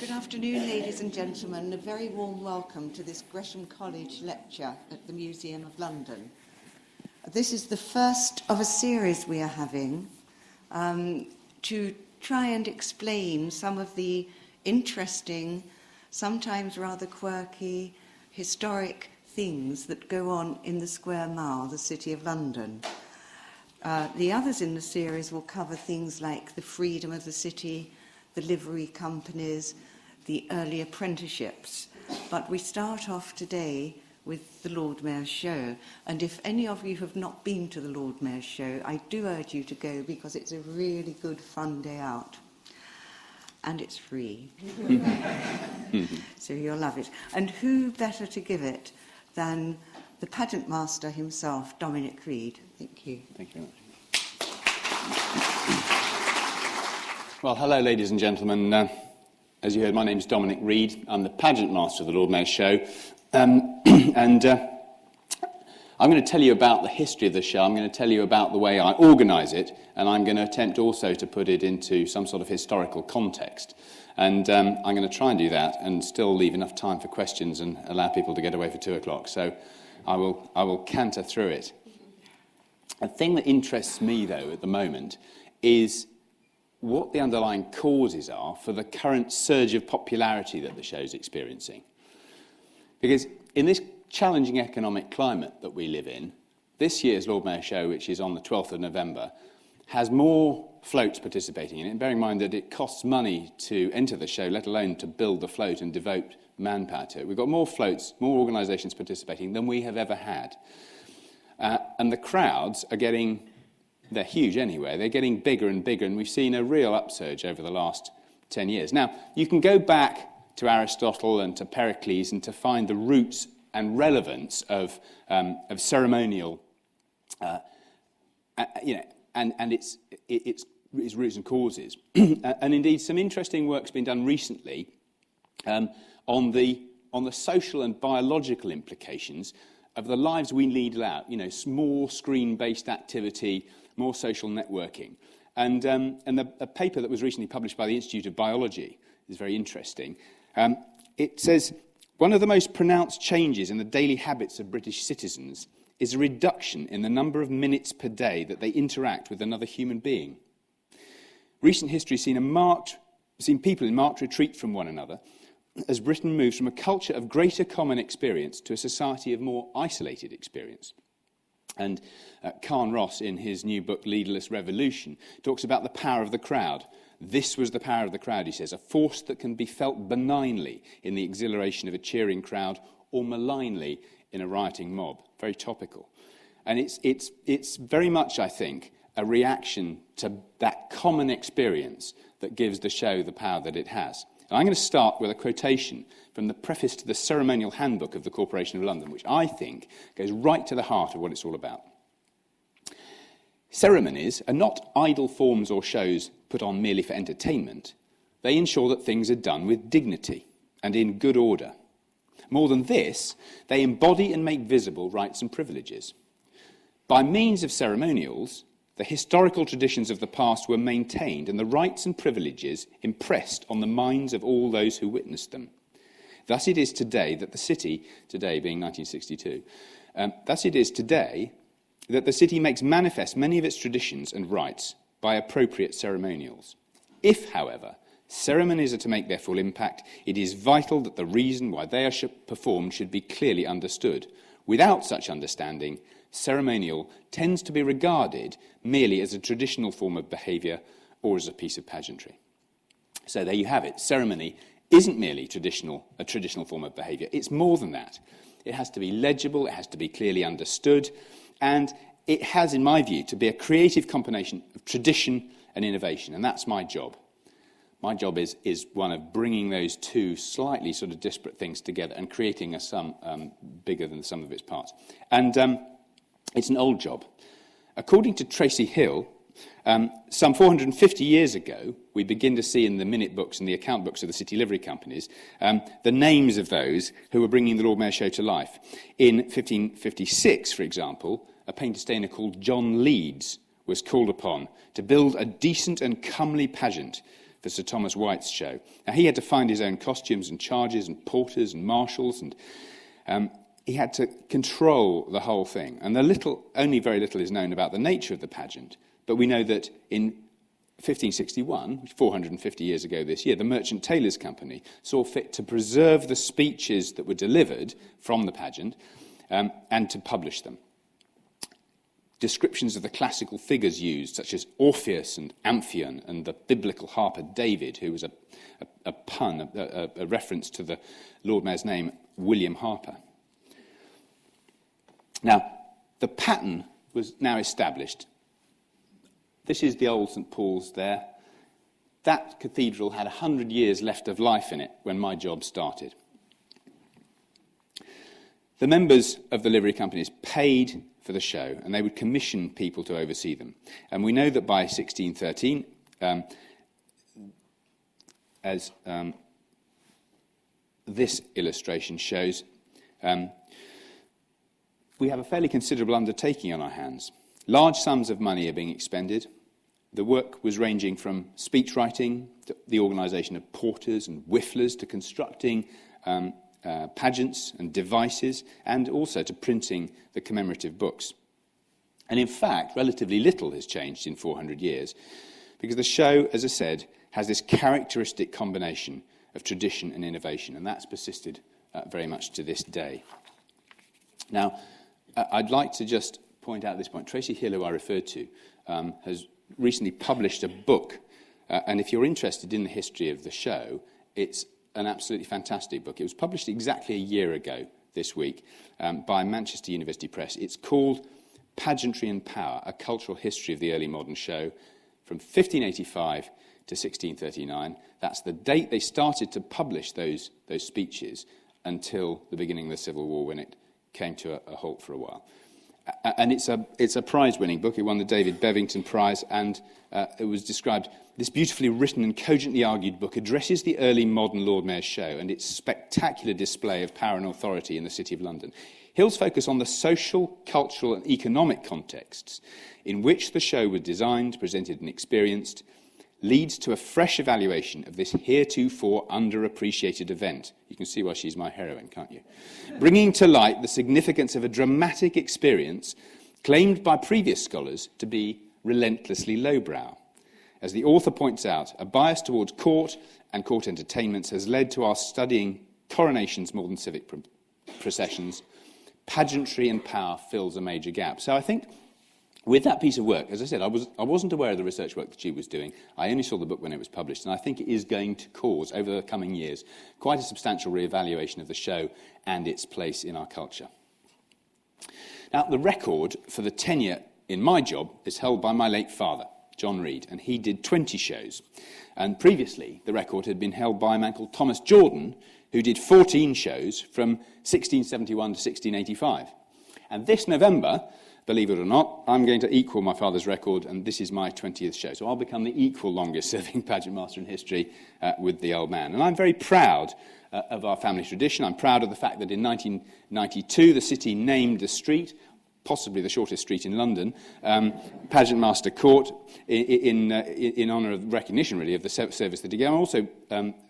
Good afternoon, ladies and gentlemen. A very warm welcome to this Gresham College lecture at the Museum of London. This is the first of a series we are having to try and explain some of the interesting, sometimes rather quirky, historic things that go on in the Square Mile, the City of London. The others in the series will cover things like the freedom of the city, the livery companies, the early apprenticeships. But we start off today with the Lord Mayor's Show. And if any of you have not been to the Lord Mayor's Show, I do urge you to go because it's a really good, fun day out. And it's free. So you'll love it. And who better to give it than the pageant master himself, Dominic Reid. Thank you. Thank you very much. Well, hello, ladies and gentlemen. As you heard, my name is Dominic Reid. I'm the pageant master of the Lord Mayor's Show. I'm going to tell you about the history of the show. I'm going to tell you about the way I organise it, and I'm going to attempt also to put it into some sort of historical context. And I'm going to try and do that and still leave enough time for questions and allow people to get away for 2 o'clock. So I will canter through it. A thing that interests me, though, at the moment is what the underlying causes are for the current surge of popularity that the show's experiencing. Because in this challenging economic climate that we live in, this year's Lord Mayor's Show, which is on the 12th of November, has more floats participating in it, bearing in mind that it costs money to enter the show, let alone to build the float and devote manpower to it. We've got more floats, more organisations participating than we have ever had. And the crowds are getting... They're huge anyway. They're getting bigger and bigger, and we've seen a real upsurge over the last 10 years. Now, you can go back to Aristotle and to Pericles and to find the roots and relevance of ceremonial, and its roots and causes. And indeed, some interesting work's been done recently on the social and biological implications of the lives we lead out. You know, more screen-based activity, more social networking. And a paper that was recently published by the Institute of Biology is very interesting. It says, one of the most pronounced changes in the daily habits of British citizens is a reduction in the number of minutes per day that they interact with another human being. Recent history has seen people in marked retreat from one another as Britain moves from a culture of greater common experience to a society of more isolated experience. And Khan Ross, in his new book, Leaderless Revolution, talks about the power of the crowd. This was the power of the crowd, he says, a force that can be felt benignly in the exhilaration of a cheering crowd or malignly in a rioting mob. Very topical. And it's very much, I think, a reaction to that common experience that gives the show the power that it has. And I'm going to start with a quotation from the preface to the ceremonial handbook of the Corporation of London, which I think goes right to the heart of what it's all about. Ceremonies are not idle forms or shows put on merely for entertainment. They ensure that things are done with dignity and in good order. More than this, they embody and make visible rights and privileges. By means of ceremonials, the historical traditions of the past were maintained and the rights and privileges impressed on the minds of all those who witnessed them. Thus it is today that the city, today being 1962, thus it is today that the city makes manifest many of its traditions and rights by appropriate ceremonials. If, however, ceremonies are to make their full impact, it is vital that the reason why they are performed should be clearly understood. Without such understanding, ceremonial tends to be regarded merely as a traditional form of behaviour or as a piece of pageantry. So there you have it. Ceremony isn't merely a traditional form of behaviour. It's more than that. It has to be legible, it has to be clearly understood, and it has, in my view, to be a creative combination of tradition and innovation, and that's my job. My job is one of bringing those two slightly sort of disparate things together and creating a sum bigger than the sum of its parts. And it's an old job. According to Tracy Hill, some 450 years ago, we begin to see in the minute books and the account books of the city livery companies the names of those who were bringing the Lord Mayor's Show to life. In 1556, for example, a painter stainer called John Leeds was called upon to build a decent and comely pageant for Sir Thomas White's show. Now, he had to find his own costumes and charges and porters and marshals, and he had to control the whole thing. And only very little is known about the nature of the pageant, but we know that in 1561, 450 years ago this year, the Merchant Taylors' Company saw fit to preserve the speeches that were delivered from the pageant and to publish them. Descriptions of the classical figures used, such as Orpheus and Amphion and the biblical harper David, who was a pun, a reference to the Lord Mayor's name, William Harper. Now, the pattern was now established. This is the old St. Paul's there. That cathedral had 100 years left of life in it when my job started. The members of the livery companies paid for the show, and they would commission people to oversee them. And we know that by 1613, as this illustration shows, we have a fairly considerable undertaking on our hands. Large sums of money are being expended. The work was ranging from speech writing, to the organisation of porters and whifflers, to constructing pageants and devices, and also to printing the commemorative books. And in fact, relatively little has changed in 400 years, because the show, as I said, has this characteristic combination of tradition and innovation, and that's persisted very much to this day. Now, I'd like to just point out at this point, Tracy Hill, who I referred to, has recently published a book, and if you're interested in the history of the show, it's an absolutely fantastic book. It was published exactly a year ago this week by Manchester University Press. It's called Pageantry and Power, A Cultural History of the Early Modern Show, from 1585 to 1639. That's the date they started to publish those speeches until the beginning of the Civil War, when it came to a halt for a while. And it's a prize-winning book. It won the David Bevington Prize, and it was described, this beautifully written and cogently argued book addresses the early modern Lord Mayor's show and its spectacular display of power and authority in the City of London. Hill's focus on the social, cultural and economic contexts in which the show was designed, presented and experienced leads to a fresh evaluation of this heretofore underappreciated event. You can see why she's my heroine, can't you? Bringing to light the significance of a dramatic experience claimed by previous scholars to be relentlessly lowbrow. As the author points out, a bias towards court and court entertainments has led to our studying coronations more than civic processions. Pageantry and power fills a major gap. So I think with that piece of work, as I said, I wasn't aware of the research work that she was doing. I only saw the book when it was published, and I think it is going to cause, over the coming years, quite a substantial re-evaluation of the show and its place in our culture. Now, the record for the tenure in my job is held by my late father, John Reid, and he did 20 shows. And previously, the record had been held by a man called Thomas Jordan, who did 14 shows from 1671 to 1685. And this November, believe it or not, I'm going to equal my father's record, and this is my 20th show. So I'll become the equal longest-serving pageant master in history with the old man. And I'm very proud of our family tradition. I'm proud of the fact that in 1992, the city named the street, possibly the shortest street in London, Pageant Master Court, in honour of recognition, really, of the service that he gave. I'm also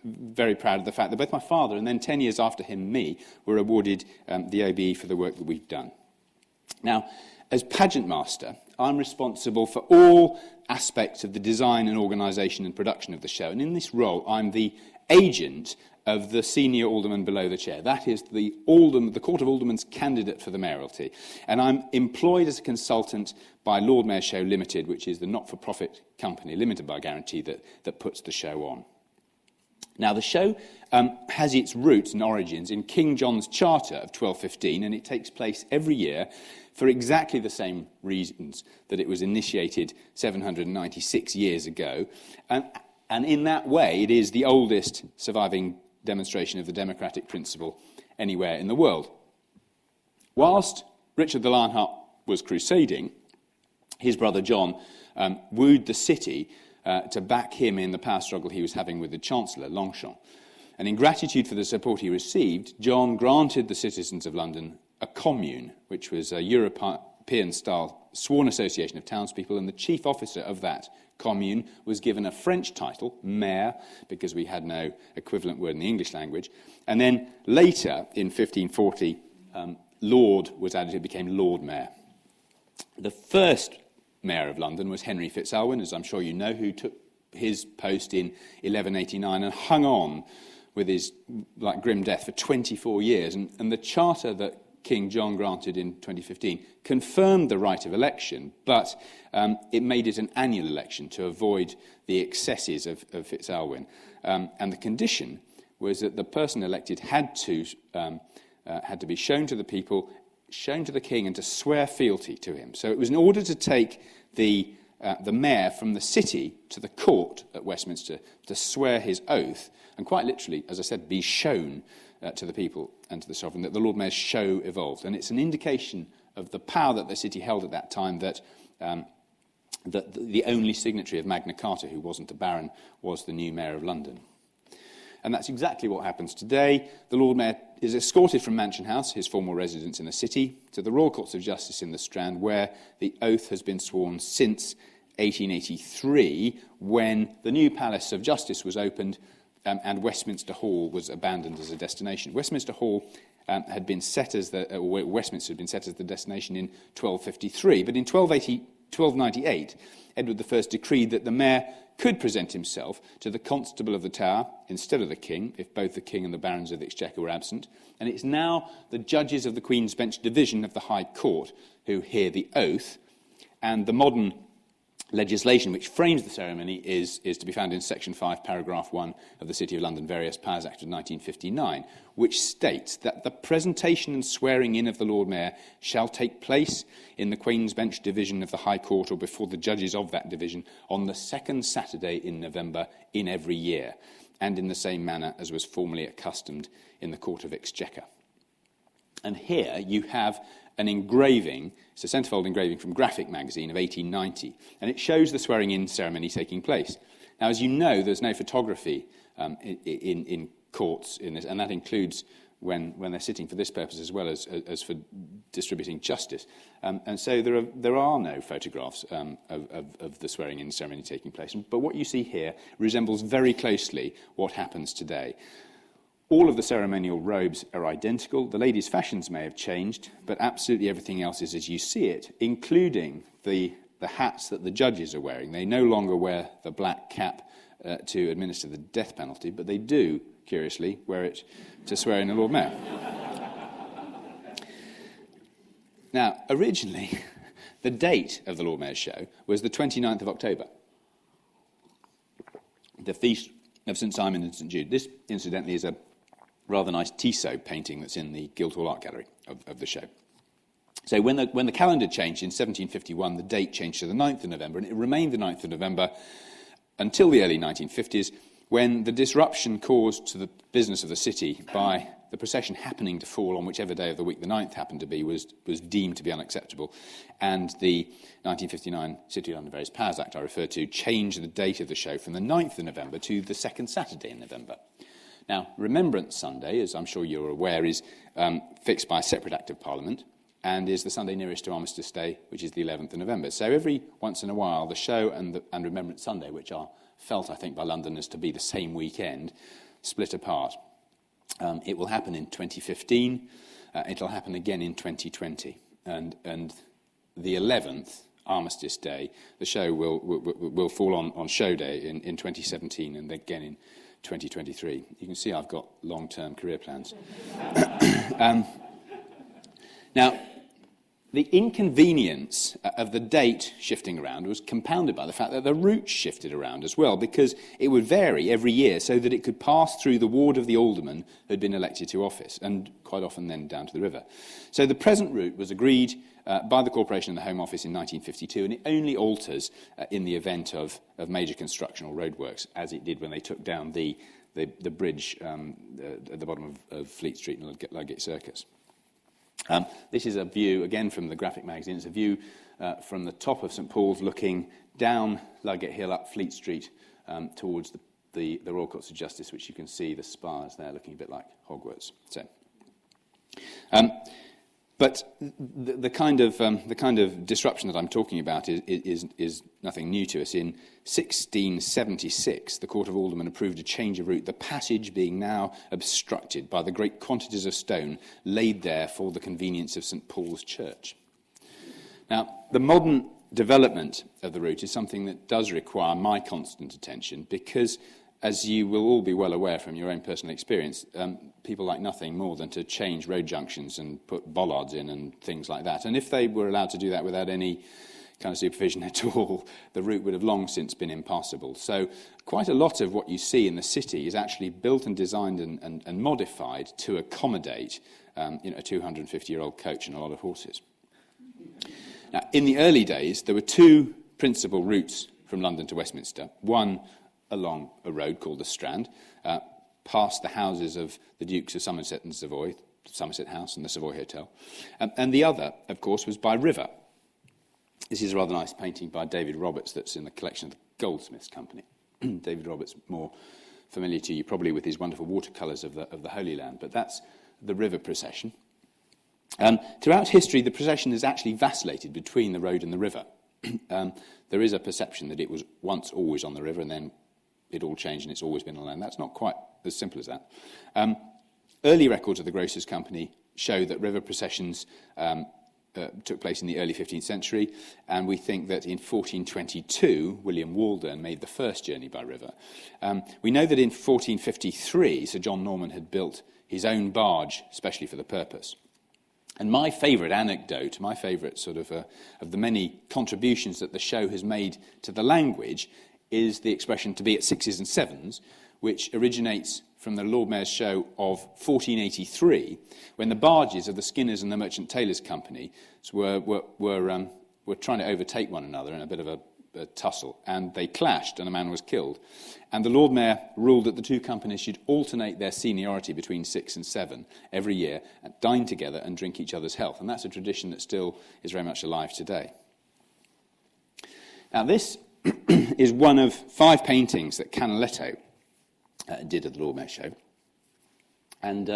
very proud of the fact that both my father and then 10 years after him, me, were awarded the OBE for the work that we've done. Now, as Pageant Master, I'm responsible for all aspects of the design and organisation and production of the show. And in this role, I'm the agent of the senior alderman below the chair. That is the Court of Aldermen's candidate for the mayoralty. And I'm employed as a consultant by Lord Mayor Show Limited, which is the not-for-profit company, limited by guarantee, that puts the show on. Now, the show has its roots and origins in King John's Charter of 1215, and it takes place every year for exactly the same reasons that it was initiated 796 years ago. And in that way, it is the oldest surviving demonstration of the democratic principle anywhere in the world. Whilst Richard the Lionheart was crusading, his brother John wooed the city to back him in the power struggle he was having with the Chancellor, Longchamp. And in gratitude for the support he received, John granted the citizens of London a commune, which was a European-style sworn association of townspeople, and the chief officer of that commune was given a French title, mayor, because we had no equivalent word in the English language. And then later, in 1540, Lord was added, it became Lord Mayor. The first mayor of London was Henry Fitzaylwyn, as I'm sure you know, who took his post in 1189 and hung on with his grim death for 24 years. And the charter that King John granted in 2015 confirmed the right of election, but it made it an annual election to avoid the excesses of Fitzaylwyn. And the condition was that the person elected had to be shown to the people, shown to the king, and to swear fealty to him. So it was in order to take the mayor from the city to the court at Westminster to swear his oath, and quite literally, as I said, be shown to the people and to the sovereign, that the Lord Mayor's show evolved. And it's an indication of the power that the city held at that time, that the only signatory of Magna Carta who wasn't a baron was the new Mayor of London. And that's exactly what happens today. The Lord Mayor is escorted from Mansion House, his formal residence in the city, to the Royal Courts of Justice in the Strand, where the oath has been sworn since 1883, when the new Palace of Justice was opened and Westminster Hall was abandoned as a destination. Westminster Hall had been set as Westminster had been set as the destination in 1253, but in 1298, Edward I decreed that the mayor could present himself to the Constable of the Tower instead of the king, if both the king and the barons of the Exchequer were absent. And it's now the judges of the Queen's Bench Division of the High Court who hear the oath, and the modern legislation which frames the ceremony is to be found in Section 5, Paragraph 1 of the City of London Various Powers Act of 1959, which states that the presentation and swearing in of the Lord Mayor shall take place in the Queen's Bench Division of the High Court or before the judges of that division on the second Saturday in November in every year, and in the same manner as was formerly accustomed in the Court of Exchequer. And here you have an engraving, it's a centrefold engraving from Graphic magazine of 1890, and it shows the swearing-in ceremony taking place. Now, as you know, there's no photography in courts in this, and that includes when they're sitting for this purpose as well as for distributing justice. And so there are no photographs of the swearing-in ceremony taking place. But what you see here resembles very closely what happens today. All of the ceremonial robes are identical. The ladies' fashions may have changed, but absolutely everything else is as you see it, including the hats that the judges are wearing. They no longer wear the black cap to administer the death penalty, but they do, curiously, wear it to swear in the Lord Mayor. Now, originally, the date of the Lord Mayor's show was the 29th of October, the feast of St. Simon and St. Jude. This, incidentally, is a rather nice Tissot painting that's in the Guildhall Art Gallery of the show. So when the calendar changed in 1751, the date changed to the 9th of November, and it remained the 9th of November until the early 1950s, when the disruption caused to the business of the city by the procession happening to fall on whichever day of the week the 9th happened to be was deemed to be unacceptable. And the 1959 City of London Various Powers Act I referred to changed the date of the show from the 9th of November to the second Saturday in November. Now, Remembrance Sunday, as I'm sure you're aware, is fixed by a separate Act of Parliament and is the Sunday nearest to Armistice Day, which is the 11th of November. So every once in a while, the show and Remembrance Sunday, which are felt, I think, by Londoners to be the same weekend, split apart. It will happen in 2015. It'll happen again in 2020. And the 11th, Armistice Day, the show will fall on show day in 2017 and again in 2023. You can see I've got long-term career plans. Now, the inconvenience of the date shifting around was compounded by the fact that the route shifted around as well, because it would vary every year so that it could pass through the ward of the alderman who had been elected to office, and quite often then down to the river. So the present route was agreed by the Corporation and the Home Office in 1952, and it only alters in the event of major construction or roadworks, as it did when they took down the bridge at the bottom of Fleet Street and Ludgate Circus. This is a view, again, from the Graphic magazine. It's a view from the top of St Paul's looking down Ludgate Hill up Fleet Street towards the Royal Courts of Justice, which you can see the spires there looking a bit like Hogwarts. So, But the kind of disruption that I'm talking about is nothing new to us. In 1676, the Court of Aldermen approved a change of route, the passage being now obstructed by the great quantities of stone laid there for the convenience of St. Paul's Church. Now, the modern development of the route is something that does require my constant attention because, as you will all be well aware from your own personal experience, people like nothing more than to change road junctions and put bollards in and things like that. And if they were allowed to do that without any kind of supervision at all, the route would have long since been impassable. So quite a lot of what you see in the city is actually built and designed and modified to accommodate a 250-year-old coach and a lot of horses. Now, in the early days, there were two principal routes from London to Westminster. One along a road called the Strand, past the houses of the Dukes of Somerset and Savoy, Somerset House and the Savoy Hotel. And the other, of course, was by river. This is a rather nice painting by David Roberts that's in the collection of the Goldsmiths Company. David Roberts, more familiar to you probably with his wonderful watercolours of the Holy Land, but that's the river procession. Throughout history, the procession has actually vacillated between the road and the river. There is a perception that it was once always on the river and then it all changed and it's always been on land. That's not quite as simple as that. Early records of the Grocers' Company show that river processions took place in the early 15th century, and we think that in 1422, William Waldern made the first journey by river. We know that in 1453, Sir John Norman had built his own barge, especially for the purpose. And my favourite anecdote, my favourite sort of the many contributions that the show has made to the language, is the expression "to be at sixes and sevens," which originates from the Lord Mayor's show of 1483, when the barges of the Skinners and the Merchant Taylors' Company were trying to overtake one another in a bit of a tussle, and they clashed and a man was killed. And the Lord Mayor ruled that the two companies should alternate their seniority between 6 and 7 every year, and dine together and drink each other's health. And that's a tradition that still is very much alive today. Now, this is one of 5 paintings that Canaletto did at the Lord Mayor's show. And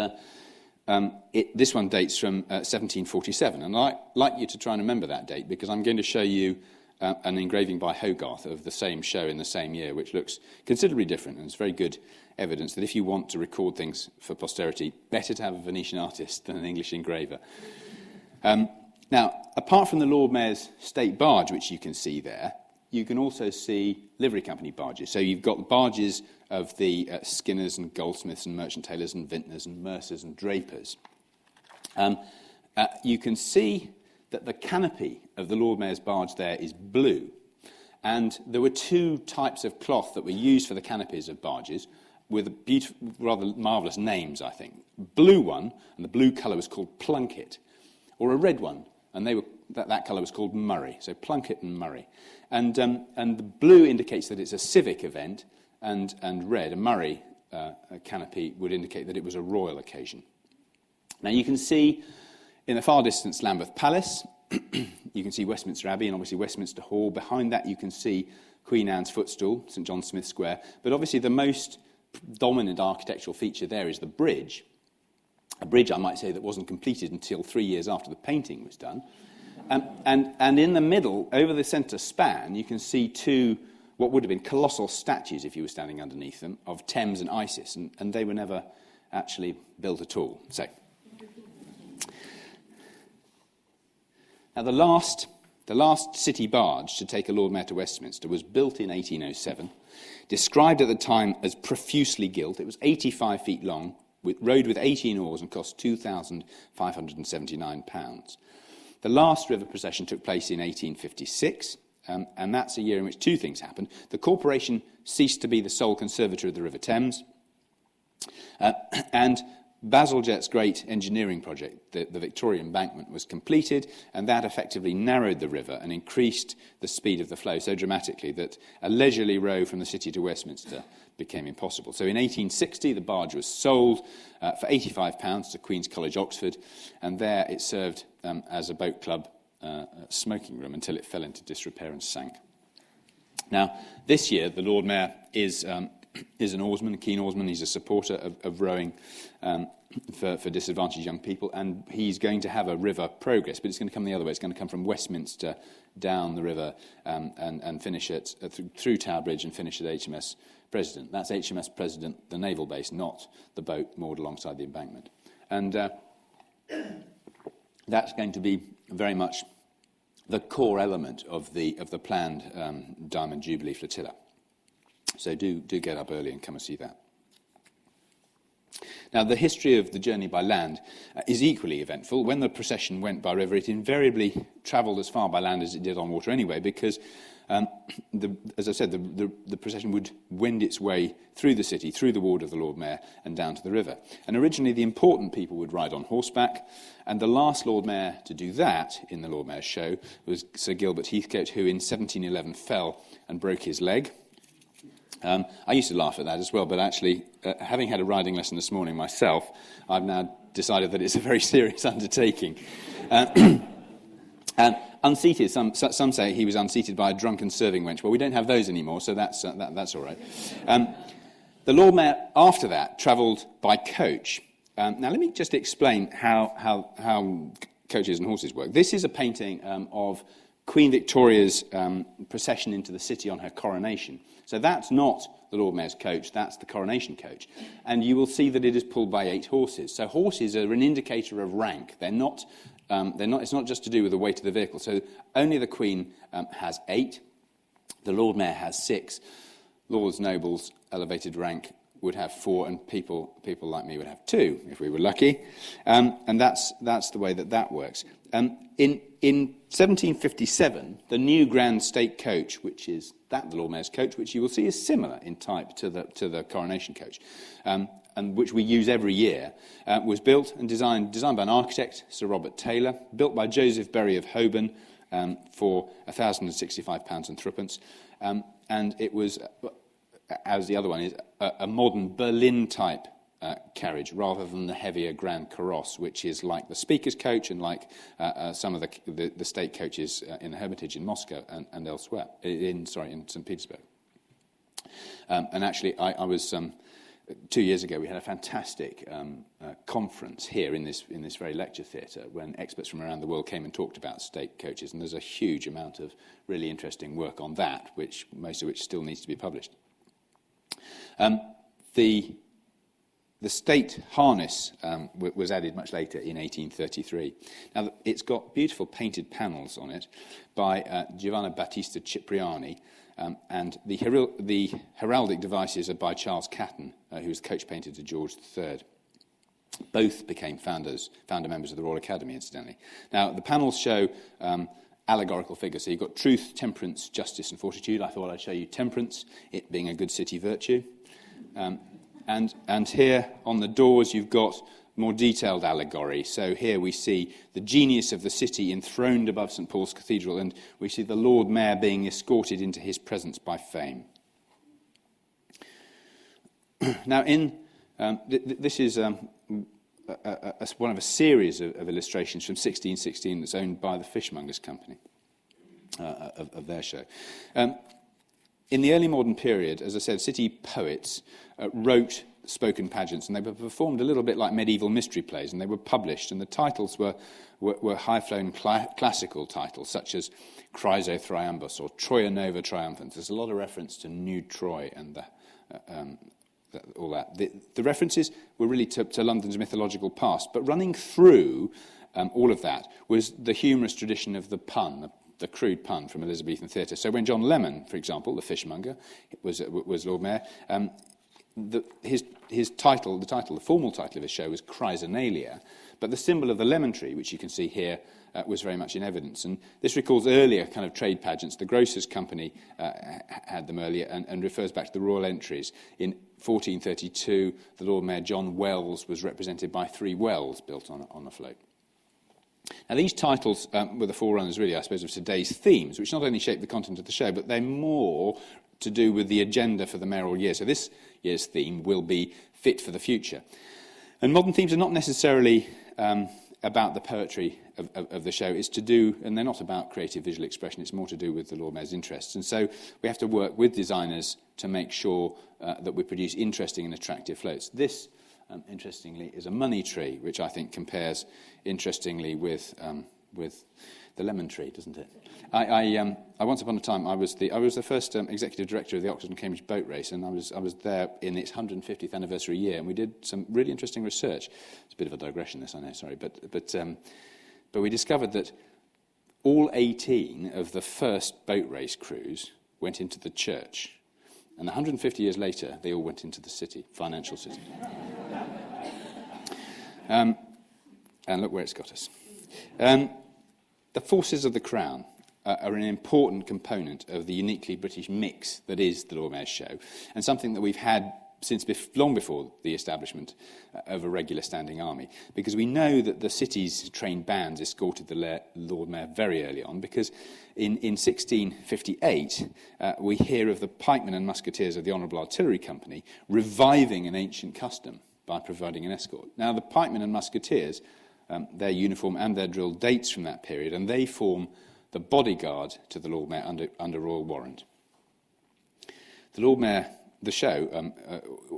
this one dates from 1747. And I'd like you to try and remember that date, because I'm going to show you an engraving by Hogarth of the same show in the same year, which looks considerably different. And it's very good evidence that if you want to record things for posterity, better to have a Venetian artist than an English engraver. Now, apart from the Lord Mayor's state barge, which you can see there, you can also see livery company barges. So you've got barges of the Skinners and Goldsmiths and Merchant Taylors and Vintners and Mercers and Drapers. You can see that the canopy of the Lord Mayor's barge there is blue. And there were 2 types of cloth that were used for the canopies of barges with beautiful, rather marvellous names, I think. Blue one, and the blue colour was called Plunket, or a red one, and that colour was called Murray, so Plunket and Murray. And the blue indicates that it's a civic event, and red, a Murray canopy, would indicate that it was a royal occasion. Now you can see in the far distance Lambeth Palace, you can see Westminster Abbey and obviously Westminster Hall. Behind that you can see Queen Anne's Footstool, St John Smith Square. But obviously the most dominant architectural feature there is the bridge. A bridge, I might say, that wasn't completed until 3 years after the painting was done. And in the middle, over the centre span, you can see 2 what would have been colossal statues, if you were standing underneath them, of Thames and Isis, and they were never actually built at all. So, now the last city barge to take a Lord Mayor to Westminster was built in 1807, described at the time as profusely gilt. It was 85 feet long, rowed with 18 oars, and cost £2,579. The last river procession took place in 1856, and that's a year in which 2 things happened. The corporation ceased to be the sole conservator of the River Thames, and Bazalgette's great engineering project, the Victoria Embankment, was completed, and that effectively narrowed the river and increased the speed of the flow so dramatically that a leisurely row from the city to Westminster became impossible. So in 1860, the barge was sold for £85 to Queen's College, Oxford, and there it served as a boat club smoking room until it fell into disrepair and sank. Now, this year, the Lord Mayor is is an oarsman, a keen oarsman. He's a supporter of rowing for disadvantaged young people, and he's going to have a river progress, but it's going to come the other way. It's going to come from Westminster down the river and finish it through Tower Bridge and finish at HMS President. That's HMS President, the naval base, not the boat moored alongside the embankment. And that's going to be very much the core element of the planned Diamond Jubilee flotilla. So do get up early and come and see that. Now, the history of the journey by land is equally eventful. When the procession went by river, it invariably travelled as far by land as it did on water anyway, because, as I said, the procession would wend its way through the city, through the ward of the Lord Mayor, and down to the river. And originally, the important people would ride on horseback, and the last Lord Mayor to do that in the Lord Mayor's show was Sir Gilbert Heathcote, who in 1711 fell and broke his leg. I used to laugh at that as well, but actually, having had a riding lesson this morning myself, I've now decided that it's a very serious undertaking. And unseated, some say he was unseated by a drunken serving wench. Well, we don't have those anymore, so that's all right. The Lord Mayor, after that, travelled by coach. Now, let me just explain how coaches and horses work. This is a painting of Queen Victoria's procession into the city on her coronation. So that's not the Lord Mayor's coach, that's the coronation coach. And you will see that it is pulled by 8 horses. So horses are an indicator of rank. They're not, it's not just to do with the weight of the vehicle. So only the Queen has 8. The Lord Mayor has 6. Lords, nobles, elevated rank would have 4, and people like me would have 2, if we were lucky. And that's the way that works. In 1757, the new Grand State coach, which is the Lord Mayor's coach, which you will see is similar in type to the coronation coach, and which we use every year, was built and designed by an architect, Sir Robert Taylor, built by Joseph Berry of Holborn for £1,065 and threepence, and it was, as the other one is, a modern Berlin-type carriage rather than the heavier Grand Carrosse, which is like the Speaker's coach and like some of the state coaches in the Hermitage in Moscow and elsewhere, in St. Petersburg. And actually, I was 2 years ago. We had a fantastic conference here in this very lecture theatre when experts from around the world came and talked about state coaches, and there's a huge amount of really interesting work on that, most of which still needs to be published. The state harness was added much later in 1833. Now, it's got beautiful painted panels on it by Giovanni Battista Cipriani, and the heraldic devices are by Charles Catton, who was coach painter to George III. Both became founder members of the Royal Academy, incidentally. Now, the panels show allegorical figures. So you've got truth, temperance, justice, and fortitude. I thought I'd show you temperance, it being a good city virtue. And here on the doors you've got more detailed allegory. So here we see the genius of the city enthroned above St. Paul's Cathedral, and we see the Lord Mayor being escorted into his presence by fame. Now, this is one of a series of illustrations from 1616 that's owned by the Fishmongers' Company of their show. In the early modern period, as I said, city poets wrote spoken pageants, and they were performed a little bit like medieval mystery plays, and they were published, and the titles were high-flown classical titles, such as Chrysothriambus or Troia Nova Triumphant. There's a lot of reference to New Troy and all that. The references were really to London's mythological past, but running through all of that was the humorous tradition of the pun, the crude pun from Elizabethan theatre. So when John Lemon, for example, the fishmonger, was Lord Mayor, his title, the formal title of his show was Chrysonalia, but the symbol of the lemon tree, which you can see here, was very much in evidence. And this recalls earlier kind of trade pageants. The Grocers' Company had them earlier and refers back to the royal entries. In 1432, the Lord Mayor John Wells was represented by 3 wells built on a float. Now, these titles were the forerunners, really, I suppose, of today's themes, which not only shape the content of the show, but they're more to do with the agenda for the mayoral year. So this year's theme will be Fit for the Future. And modern themes are not necessarily about the poetry of the show is to do, and they're not about creative visual expression, it's more to do with the Lord Mayor's interests. And so we have to work with designers to make sure that we produce interesting and attractive floats. This, interestingly, is a money tree, which I think compares interestingly with the lemon tree, doesn't it? I once upon a time, I was the first executive director of the Oxford and Cambridge boat race, and I was there in its 150th anniversary year, and we did some really interesting research. It's a bit of a digression, this, I know, sorry, but we discovered that all 18 of the first boat race crews went into the church, and 150 years later, they all went into the city, financial city. And look where it's got us. The forces of the Crown are an important component of the uniquely British mix that is the Lord Mayor's show, and something that we've had since long before the establishment of a regular standing army, because we know that the city's trained bands escorted the Lord Mayor very early on, because in 1658 we hear of the Pikemen Musketeers of the Honourable Artillery Company reviving an ancient custom by providing an escort. Now, the Pikemen Musketeers, their uniform and their drill dates from that period, and they form the bodyguard to the Lord Mayor under royal warrant. The Lord Mayor, the show,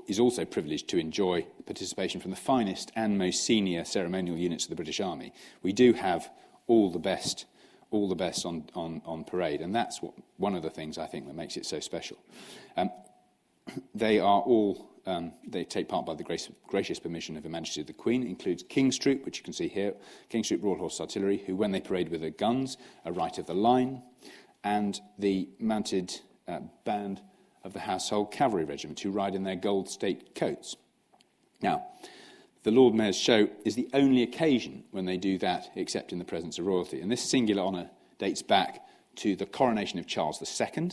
is also privileged to enjoy participation from the finest and most senior ceremonial units of the British Army. We do have all the best on parade, and that's one of the things I think that makes it so special. They are all they take part by the gracious permission of Her Majesty the Queen. It includes King's Troop, which you can see here, King's Troop Royal Horse Artillery, who, when they parade with their guns, are right of the line, and the mounted band of the Household Cavalry Regiment, who ride in their gold state coats. Now, the Lord Mayor's show is the only occasion when they do that except in the presence of royalty, and this singular honour dates back to the coronation of Charles II.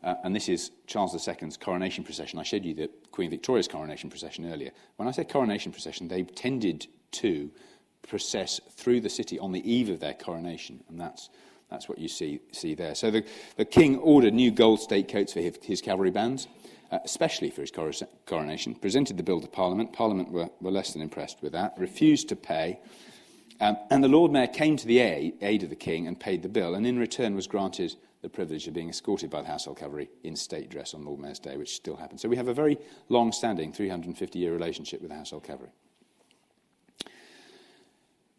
And this is Charles II's coronation procession. I showed you the Queen Victoria's coronation procession earlier. When I say coronation procession, they tended to process through the city on the eve of their coronation, and that's what you see there. So the King ordered new gold state coats for his cavalry bands, especially for his coronation, presented the bill to Parliament. Parliament were less than impressed with that, refused to pay, and the Lord Mayor came to the aid of the King and paid the bill, and in return was granted the privilege of being escorted by the Household Cavalry in state dress on Lord Mayor's Day, which still happens. So we have a very long-standing 350-year relationship with the Household Cavalry.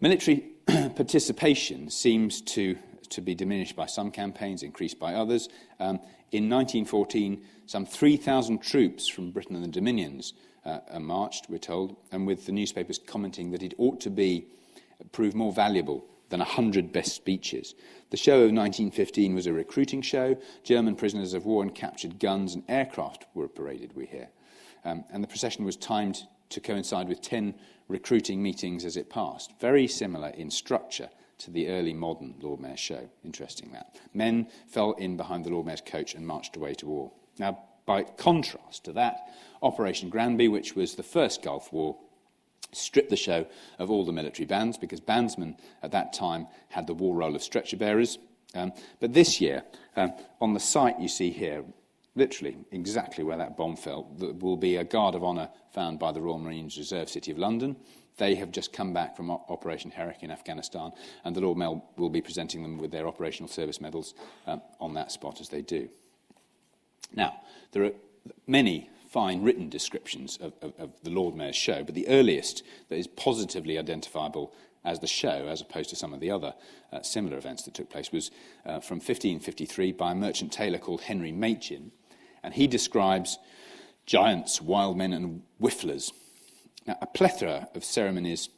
Military participation seems to be diminished by some campaigns, increased by others. In 1914, some 3,000 troops from Britain and the Dominions marched, we're told, and with the newspapers commenting that it ought to prove more valuable than 100 best speeches. The show of 1915 was a recruiting show. German prisoners of war and captured guns and aircraft were paraded, we hear. And the procession was timed to coincide with 10 recruiting meetings as it passed. Very similar in structure to the early modern Lord Mayor's show. Interesting that. Men fell in behind the Lord Mayor's coach and marched away to war. Now, by contrast to that, Operation Granby, which was the first Gulf War, stripped the show of all the military bands, because bandsmen at that time had the war role of stretcher bearers. But this year, on the site you see here, literally exactly where that bomb fell, there will be a Guard of Honour found by the Royal Marines Reserve City of London. They have just come back from Operation Herrick in Afghanistan, and the Lord Mayor will be presenting them with their operational service medals on that spot as they do. Now, there are many fine written descriptions of the Lord Mayor's show, but the earliest that is positively identifiable as the show, as opposed to some of the other similar events that took place, was from 1553 by a merchant tailor called Henry Machin, and he describes giants, wild men, and whifflers. Now, a plethora of ceremonies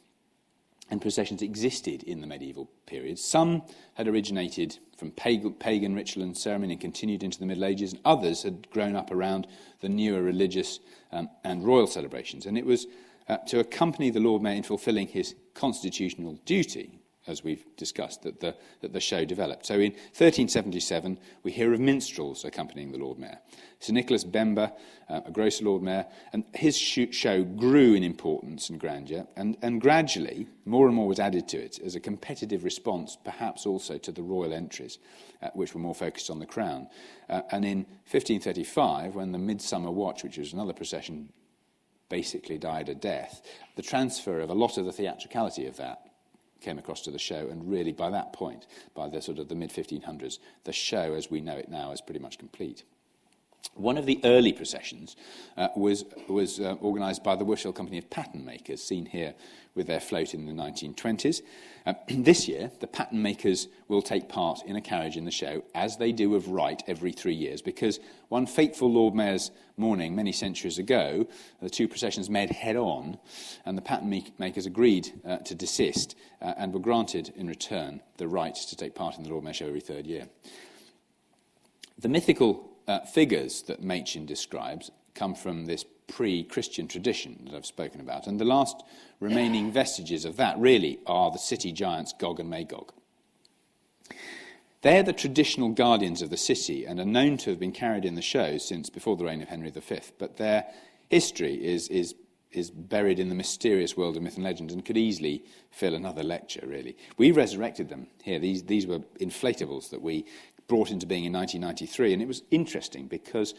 and processions existed in the medieval period. Some had originated from pagan ritual and ceremony and continued into the Middle Ages, and others had grown up around the newer religious and royal celebrations. And it was to accompany the Lord Mayor in fulfilling his constitutional duty, as we've discussed, that the show developed. So in 1377, we hear of minstrels accompanying the Lord Mayor. Sir Nicholas Bember, a grocer Lord Mayor, and his show grew in importance and grandeur, and gradually more and more was added to it as a competitive response, perhaps also to the royal entries, which were more focused on the crown. And in 1535, when the Midsummer Watch, which was another procession basically died a death, the transfer of a lot of the theatricality of that came across to the show, and really by that point, by the sort of the mid-1500s, the show as we know it now is pretty much complete. One of the early processions was organised by the Worcester Company of Pattern Makers, seen here with their float in the 1920s. This year, the pattern makers will take part in a carriage in the show, as they do of right every 3 years, because one fateful Lord Mayor's morning many centuries ago, the two processions met head-on, and the pattern makers agreed to desist and were granted in return the right to take part in the Lord Mayor show every third year. The mythical figures that Machin describes come from this pre-Christian tradition that I've spoken about, and the last remaining vestiges of that really are the city giants Gog and Magog. They're the traditional guardians of the city and are known to have been carried in the show since before the reign of Henry V, but their history is buried in the mysterious world of myth and legend and could easily fill another lecture, really. We resurrected them here. These were inflatables that we brought into being in 1993, and it was interesting because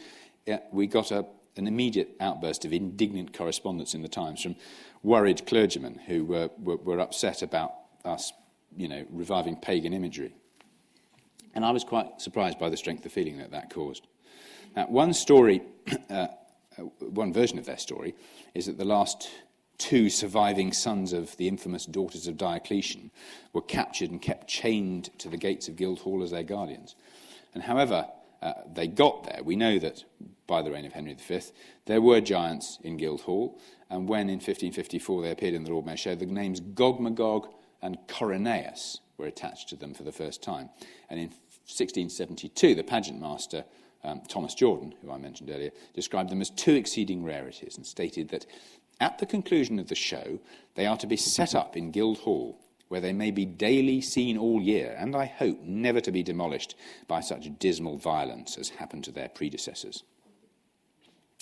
we got an immediate outburst of indignant correspondence in the Times from worried clergymen who were upset about us, reviving pagan imagery. And I was quite surprised by the strength of feeling that caused. Now, one version of their story is that the last two surviving sons of the infamous daughters of Diocletian were captured and kept chained to the gates of Guildhall as their guardians. And however they got there, we know that by the reign of Henry V, there were giants in Guildhall, and when in 1554 they appeared in the Lord Mayor show, the names Gog Magog and Coronaeus were attached to them for the first time. And in 1672, the pageant master, Thomas Jordan, who I mentioned earlier, described them as two exceeding rarities and stated that at the conclusion of the show, they are to be set up in Guildhall, where they may be daily seen all year, and I hope never to be demolished by such dismal violence as happened to their predecessors.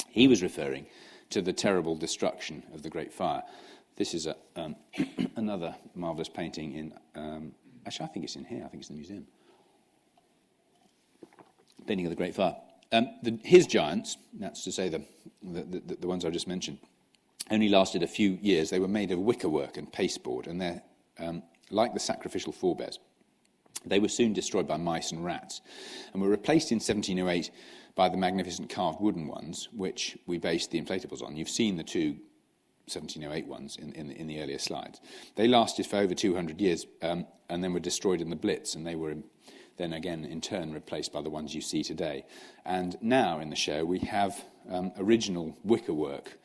He was referring to the terrible destruction of the Great Fire. This is another marvellous painting in... actually, I think it's in here. I think it's in the museum. Painting of the Great Fire. His giants, that's to say the ones I just mentioned, only lasted a few years. They were made of wickerwork and pasteboard, and they're like the sacrificial forebears. They were soon destroyed by mice and rats, and were replaced in 1708 by the magnificent carved wooden ones, which we based the inflatables on. You've seen the two 1708 ones in the earlier slides. They lasted for over 200 years and then were destroyed in the Blitz, and they were then again in turn replaced by the ones you see today. And now in the show we have original wickerwork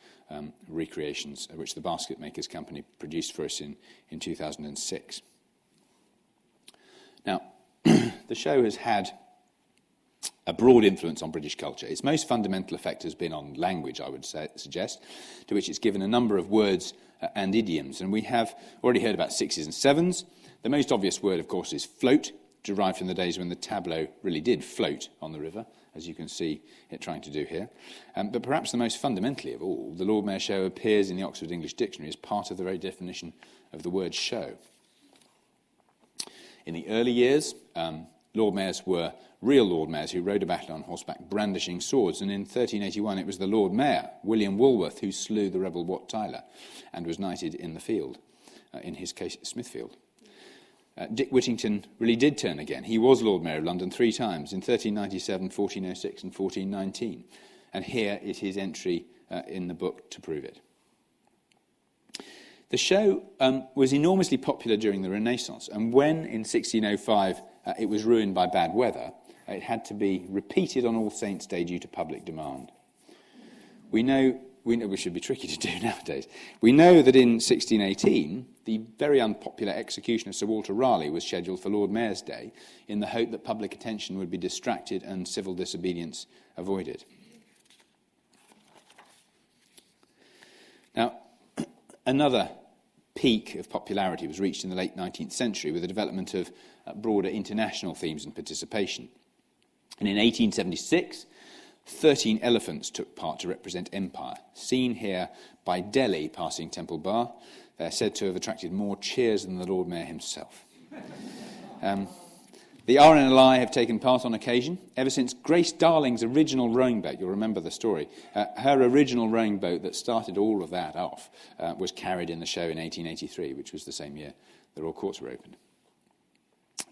recreations, which the Basket Makers Company produced for us in 2006. Now, the show has had a broad influence on British culture. Its most fundamental effect has been on language, I would suggest, to which it's given a number of words and idioms. And we have already heard about sixes and sevens. The most obvious word, of course, is float, derived from the days when the tableau really did float on the river, as you can see it trying to do here. But perhaps the most fundamentally of all, the Lord Mayor show appears in the Oxford English Dictionary as part of the very definition of the word show. In the early years, Lord Mayors were real Lord Mayors who rode a battle on horseback brandishing swords, and in 1381 it was the Lord Mayor, William Woolworth, who slew the rebel Wat Tyler and was knighted in the field, in his case Smithfield. Dick Whittington really did turn again. He was Lord Mayor of London 3 times, in 1397, 1406 and 1419. And here is his entry in the book to prove it. The show was enormously popular during the Renaissance, and when in 1605 it was ruined by bad weather, it had to be repeated on All Saints' Day due to public demand. We know which should be tricky to do nowadays. We know that in 1618, the very unpopular execution of Sir Walter Raleigh was scheduled for Lord Mayor's Day in the hope that public attention would be distracted and civil disobedience avoided. Now, another peak of popularity was reached in the late 19th century with the development of broader international themes and participation. And in 1876, 13 elephants took part to represent empire, seen here by Delhi passing Temple Bar. They're said to have attracted more cheers than the Lord Mayor himself. The RNLI have taken part on occasion ever since Grace Darling's original rowing boat. You'll remember the story. Her original rowing boat that started all of that off was carried in the show in 1883, which was the same year the Royal Courts were opened.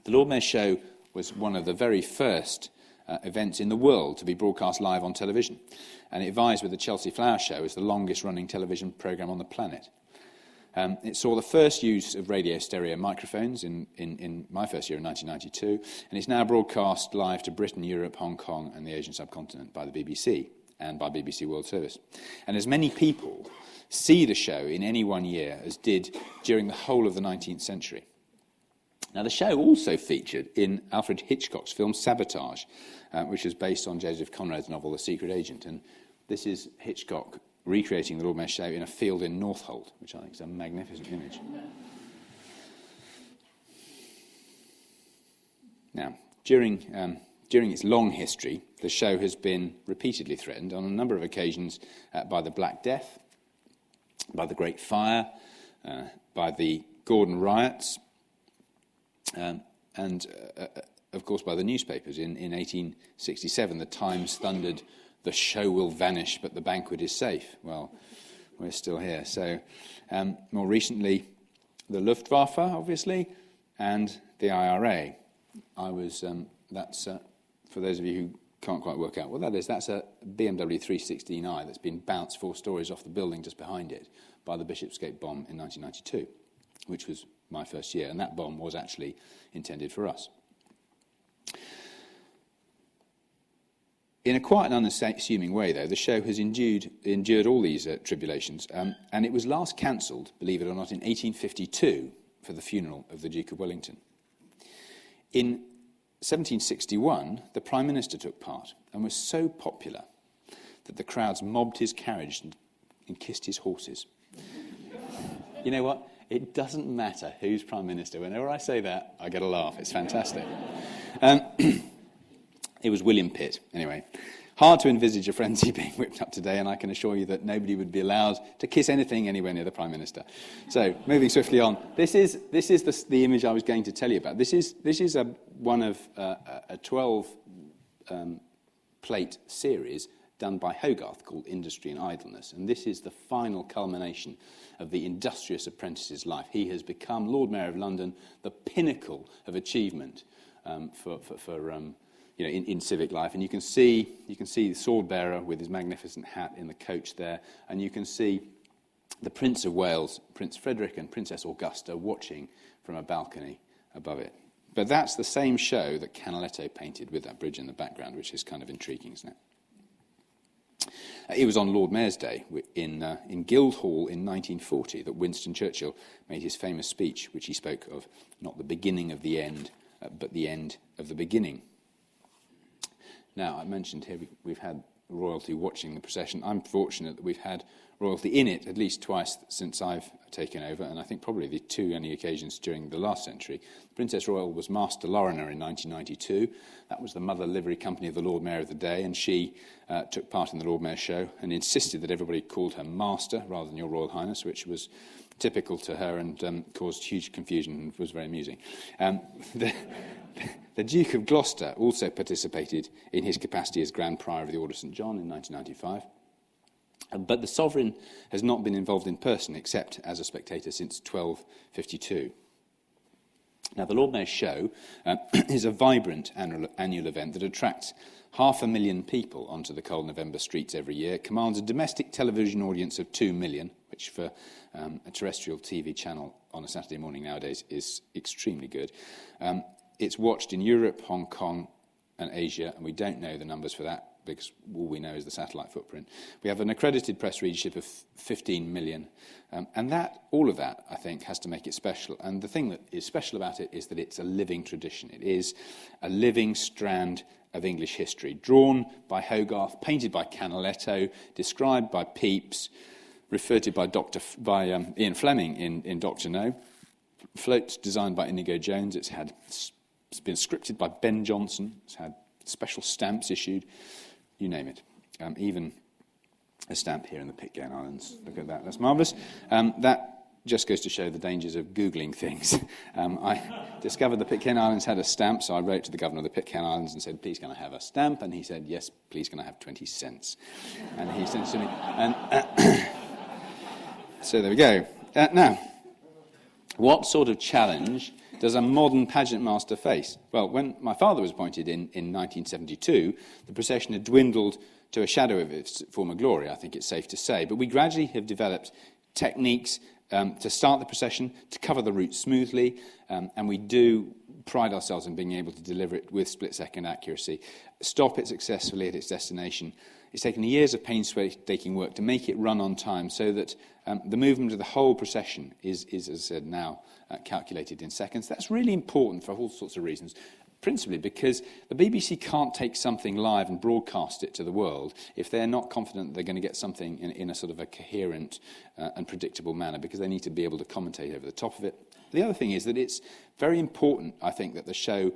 The Lord Mayor's Show was one of the very first events in the world to be broadcast live on television, and it vies with the Chelsea Flower Show as the longest-running television programme on the planet. It saw the first use of radio stereo microphones in my first year in 1992, and it's now broadcast live to Britain, Europe, Hong Kong and the Asian subcontinent by the BBC and by BBC World Service. And as many people see the show in any one year as did during the whole of the 19th century. Now, the show also featured in Alfred Hitchcock's film Sabotage, which was based on Joseph Conrad's novel The Secret Agent. And this is Hitchcock recreating the Lord Mayor's Show in a field in Northolt, which I think is a magnificent image. Now, during its long history, the show has been repeatedly threatened on a number of occasions by the Black Death, by the Great Fire, by the Gordon riots, and of course by the newspapers. In 1867, the Times thundered, "The show will vanish, but the banquet is safe." Well, we're still here. So, more recently, the Luftwaffe, obviously, and the IRA. That's, for those of you who can't quite work out what that is, that's a BMW 316i that's been bounced 4 stories off the building just behind it by the Bishopsgate bomb in 1992, which was my first year, and that bomb was actually intended for us. In a quite an unassuming way, though, the show has endured all these tribulations, and it was last cancelled, believe it or not, in 1852 for the funeral of the Duke of Wellington. In 1761, the Prime Minister took part and was so popular that the crowds mobbed his carriage and kissed his horses. You know what? It doesn't matter who's Prime Minister. Whenever I say that, I get a laugh. It's fantastic. It was William Pitt, anyway. Hard to envisage a frenzy being whipped up today, and I can assure you that nobody would be allowed to kiss anything anywhere near the Prime Minister. So, moving swiftly on. This is the image I was going to tell you about. This is one of a 12-plate series done by Hogarth called Industry and Idleness, and this is the final culmination of the industrious apprentice's life. He has become Lord Mayor of London, the pinnacle of achievement in civic life. And you can see the sword bearer with his magnificent hat in the coach there, and you can see the Prince of Wales, Prince Frederick and Princess Augusta watching from a balcony above it. But that's the same show that Canaletto painted with that bridge in the background, which is kind of intriguing, isn't it? It was on Lord Mayor's Day in Guildhall in 1940 that Winston Churchill made his famous speech, which he spoke of not the beginning of the end, but the end of the beginning. Now, I mentioned here we've had royalty watching the procession. I'm fortunate that we've had royalty in it at least twice since I've taken over, and I think probably the 2 only occasions during the last century. Princess Royal was Master Loriner in 1992. That was the mother livery company of the Lord Mayor of the day, and she took part in the Lord Mayor's Show and insisted that everybody called her Master rather than Your Royal Highness, which was typical to her and caused huge confusion and was very amusing. The Duke of Gloucester also participated in his capacity as Grand Prior of the Order of St John in 1995. But the sovereign has not been involved in person except as a spectator since 1252. Now, the Lord Mayor's Show is a vibrant annual event that attracts 500,000 people onto the cold November streets every year, commands a domestic television audience of 2 million, which for a terrestrial TV channel on a Saturday morning nowadays is extremely good. It's watched in Europe, Hong Kong and Asia, and we don't know the numbers for that because all we know is the satellite footprint. We have an accredited press readership of 15 million, and all of that, I think, has to make it special. And the thing that is special about it is that it's a living tradition. It is a living strand of English history, drawn by Hogarth, painted by Canaletto, described by Pepys, referred to by Ian Fleming in Dr. No, floats designed by Inigo Jones. It's been scripted by Ben Jonson. It's had special stamps issued. You name it. Even a stamp here in the Pitcairn Islands. Look at that. That's marvellous. That just goes to show the dangers of Googling things. I discovered the Pitcairn Islands had a stamp, so I wrote to the governor of the Pitcairn Islands and said, please can I have a stamp? And he said, yes, please can I have 20 cents? And he sent it to me. And so there we go. Now, what sort of challenge does a modern pageant master face? Well, when my father was appointed in 1972, the procession had dwindled to a shadow of its former glory, I think it's safe to say. But we gradually have developed techniques to start the procession, to cover the route smoothly, and we do pride ourselves in being able to deliver it with split-second accuracy, stop it successfully at its destination. It's taken years of painstaking work to make it run on time so that the movement of the whole procession is as I said, now calculated in seconds. That's really important for all sorts of reasons. Principally because the BBC can't take something live and broadcast it to the world if they're not confident they're going to get something in a sort of a coherent and predictable manner, because they need to be able to commentate over the top of it. The other thing is that it's very important, I think, that the show,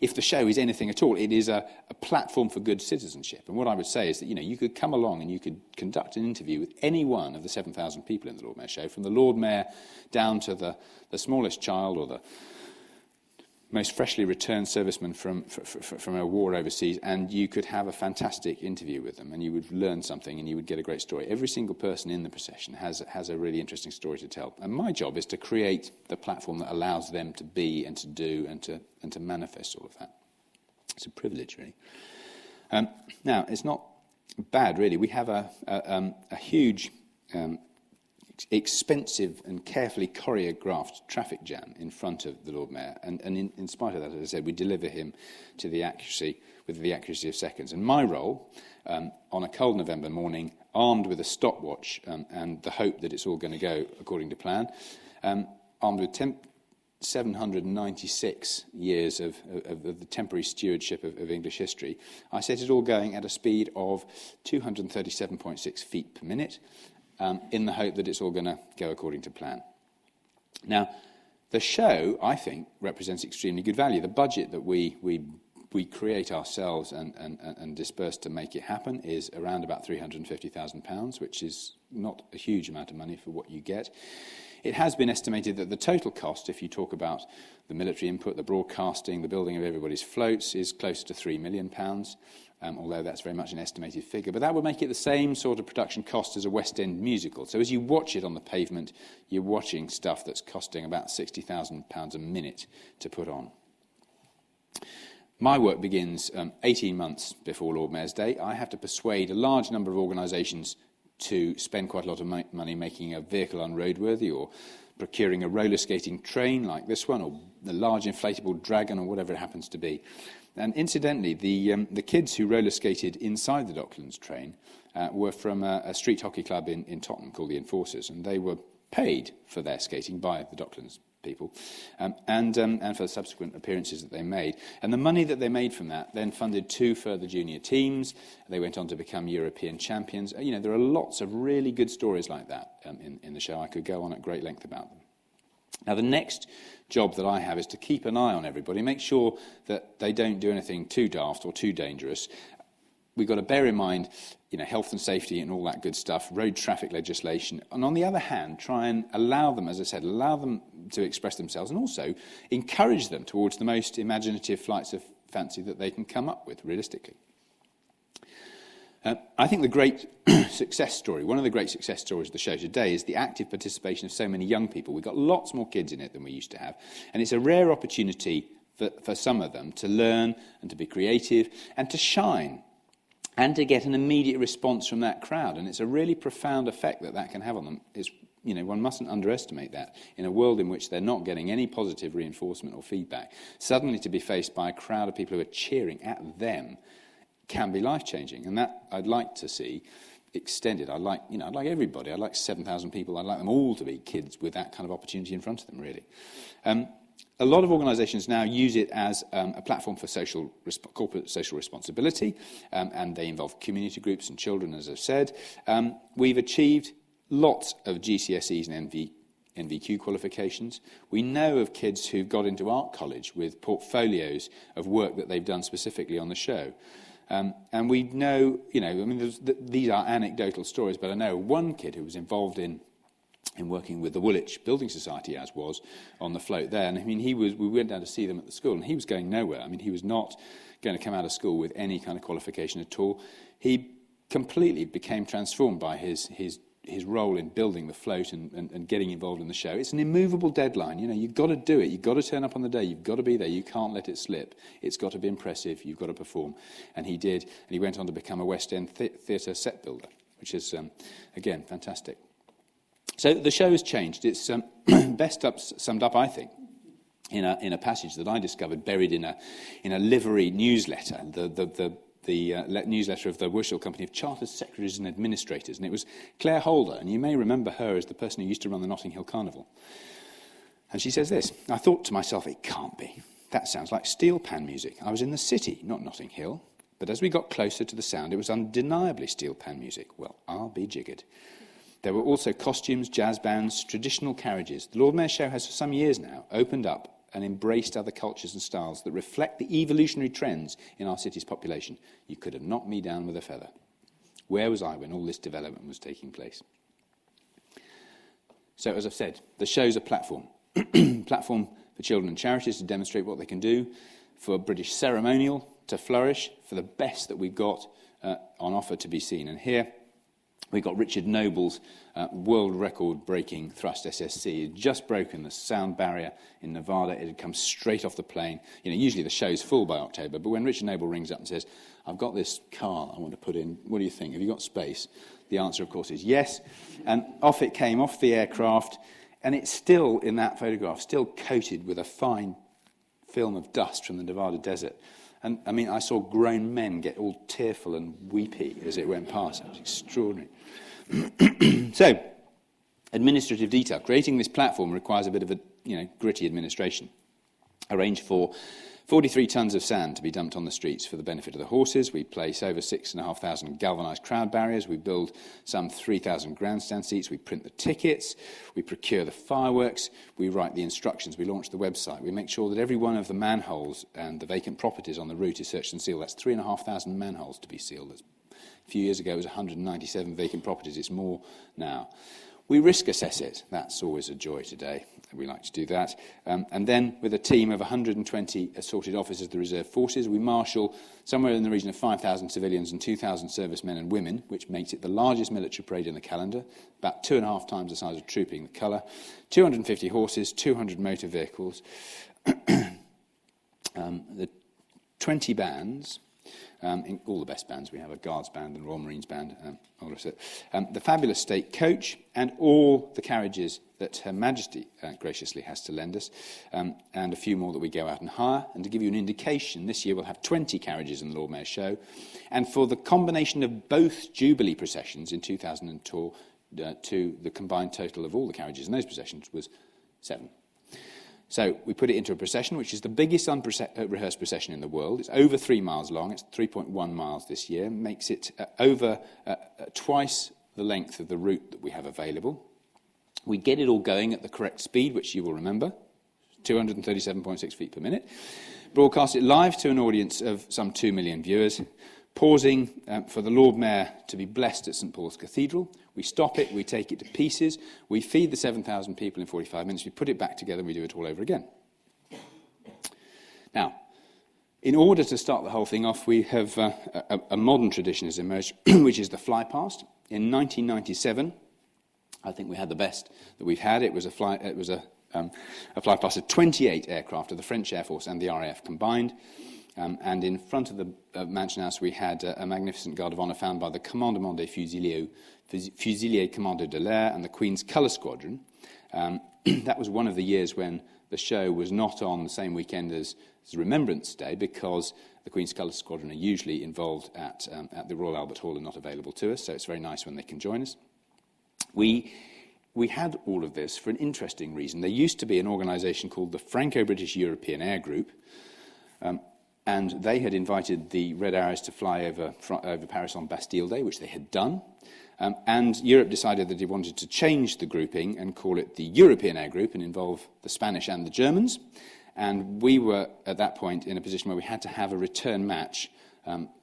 if the show is anything at all, it is a platform for good citizenship. And what I would say is that, you could come along and you could conduct an interview with any one of the 7,000 people in the Lord Mayor show, from the Lord Mayor down to the smallest child or the most freshly returned serviceman from a war overseas, and you could have a fantastic interview with them, and you would learn something, and you would get a great story. Every single person in the procession has a really interesting story to tell, and my job is to create the platform that allows them to be and to do and to manifest all of that. It's a privilege, really. Now, it's not bad, really. We have a huge expensive and carefully choreographed traffic jam in front of the Lord Mayor, and in spite of that, as I said, we deliver him to the accuracy of seconds. And my role, on a cold November morning, armed with a stopwatch and the hope that it's all going to go according to plan, armed with 796 years of the temporary stewardship of English history, I set it all going at a speed of 237.6 feet per minute, in the hope that it's all going to go according to plan. Now, the show, I think, represents extremely good value. The budget that we create ourselves and disperse to make it happen is around about £350,000, which is not a huge amount of money for what you get. It has been estimated that the total cost, if you talk about the military input, the broadcasting, the building of everybody's floats, is close to £3 million. Although that's very much an estimated figure. But that would make it the same sort of production cost as a West End musical. So as you watch it on the pavement, you're watching stuff that's costing about £60,000 a minute to put on. My work begins 18 months before Lord Mayor's Day. I have to persuade a large number of organisations to spend quite a lot of money making a vehicle unroadworthy, or procuring a roller skating train like this one, or the large inflatable dragon, or whatever it happens to be. And incidentally, the kids who roller skated inside the Docklands train were from a street hockey club in Tottenham called the Enforcers, and they were paid for their skating by the Docklands people, and for the subsequent appearances that they made. And the money that they made from that then funded 2 further junior teams. They went on to become European champions. There are lots of really good stories like that in the show. I could go on at great length about them. Now, the next job that I have is to keep an eye on everybody, make sure that they don't do anything too daft or too dangerous. We've got to bear in mind, health and safety and all that good stuff, road traffic legislation, and on the other hand, try and allow them, as I said, allow them to express themselves, and also encourage them towards the most imaginative flights of fancy that they can come up with, realistically. I think the great success story, one of the great success stories of the show today, is the active participation of so many young people. We've got lots more kids in it than we used to have, and it's a rare opportunity for some of them to learn and to be creative and to shine and to get an immediate response from that crowd. And it's a really profound effect that can have on them. One mustn't underestimate that. In a world in which they're not getting any positive reinforcement or feedback, suddenly to be faced by a crowd of people who are cheering at them can be life-changing, and that I'd like to see extended. I'd like everybody. I'd like 7,000 people. I'd like them all to be kids with that kind of opportunity in front of them, really. A lot of organisations now use it as a platform for corporate social responsibility, and they involve community groups and children, as I've said. We've achieved lots of GCSEs and NVQ qualifications. We know of kids who've got into art college with portfolios of work that they've done specifically on the show. And we know, these are anecdotal stories, but I know one kid who was involved in in working with the Woolwich Building Society, as was on the float there. And I mean, we went down to see them at the school, and he was going nowhere. I mean, he was not going to come out of school with any kind of qualification at all. He completely became transformed by his role in building the float and getting involved in the show. It's an immovable deadline. You know, you've got to do it. You've got to turn up on the day. You've got to be there. You can't let it slip. It's got to be impressive. You've got to perform. And he did. And he went on to become a West End theatre set builder, which is, again, fantastic. So the show has changed. It's best summed up, I think, in a passage that I discovered buried in a livery newsletter, the newsletter of the Worship Company of Chartered Secretaries and Administrators. And it was Claire Holder, and you may remember her as the person who used to run the Notting Hill Carnival. And she says this: I thought to myself, it can't be. That sounds like steel pan music. I was in the city, not Notting Hill. But as we got closer to the sound, it was undeniably steel pan music. Well, I'll be jiggered. There were also costumes, jazz bands, traditional carriages. The Lord Mayor's Show has for some years now opened up and embraced other cultures and styles that reflect the evolutionary trends in our city's population. You could have knocked me down with a feather. Where was I when all this development was taking place? So, as I've said, the show's a platform. Platform for children and charities to demonstrate what they can do, for British ceremonial to flourish, for the best that we've got on offer to be seen. And here we've got Richard Noble's world record-breaking thrust SSC. It had just broken the sound barrier in Nevada. It had come straight off the plane. You know, usually the show's full by October, but when Richard Noble rings up and says, I've got this car I want to put in, what do you think? Have you got space? The answer, of course, is yes. And off it came, off the aircraft, and it's still, in that photograph, still coated with a fine film of dust from the Nevada desert. And, I mean, I saw grown men get all tearful and weepy as it went past. It was extraordinary. So, administrative detail. Creating this platform requires a bit of a gritty administration. Arrange for 43 tons of sand to be dumped on the streets for the benefit of the horses. We place over 6,500 galvanised crowd barriers. We build some 3,000 grandstand seats. We print the tickets. We procure the fireworks. We write the instructions. We launch the website. We make sure that every one of the manholes and the vacant properties on the route is searched and sealed. That's 3,500 manholes to be sealed. A few years ago, it was 197 vacant properties. It's more now. We risk assess it. That's always a joy today. We like to do that. And then, with a team of 120 assorted officers of the reserve forces, we marshal somewhere in the region of 5,000 civilians and 2,000 servicemen and women, which makes it the largest military parade in the calendar, about 2.5 times the size of Trooping the Colour, 250 horses, 200 motor vehicles, the 20 bands, in all the best bands. We have a Guards band and Royal Marines band, all of it. The fabulous state coach and all the carriages that Her Majesty graciously has to lend us, and a few more that we go out and hire. And to give you an indication, this year we'll have 20 carriages in the Lord Mayor's Show. And for the combination of both Jubilee processions in 2002, the combined total of all the carriages in those processions was 7. So we put it into a procession, which is the biggest unrehearsed procession in the world. It's over 3 miles long. It's 3.1 miles this year. Makes it over twice the length of the route that we have available. We get it all going at the correct speed, which you will remember, 237.6 feet per minute. Broadcast it live to an audience of some 2 million viewers, pausing for the Lord Mayor to be blessed at St Paul's Cathedral. We stop it, we take it to pieces, we feed the 7,000 people in 45 minutes, we put it back together, and we do it all over again. Now, in order to start the whole thing off, we have a modern tradition has emerged, which is the Flypast. In 1997, I think we had the best that we've had. It was a Flypast of 28 aircraft of the French Air Force and the RAF combined. And in front of the Mansion House, we had a magnificent Guard of Honour found by the Commandement des Fusiliers Commando de l'Air and the Queen's Colour Squadron. That was one of the years when the show was not on the same weekend as Remembrance Day, because the Queen's Colour Squadron are usually involved at the Royal Albert Hall and not available to us, so it's very nice when they can join us. We had all of this for an interesting reason. There used to be an organisation called the Franco-British European Air Group, and they had invited the Red Arrows to fly over Paris on Bastille Day, which they had done. And Europe decided that it wanted to change the grouping and call it the European Air Group and involve the Spanish and the Germans. And we were, at that point, in a position where we had to have a return match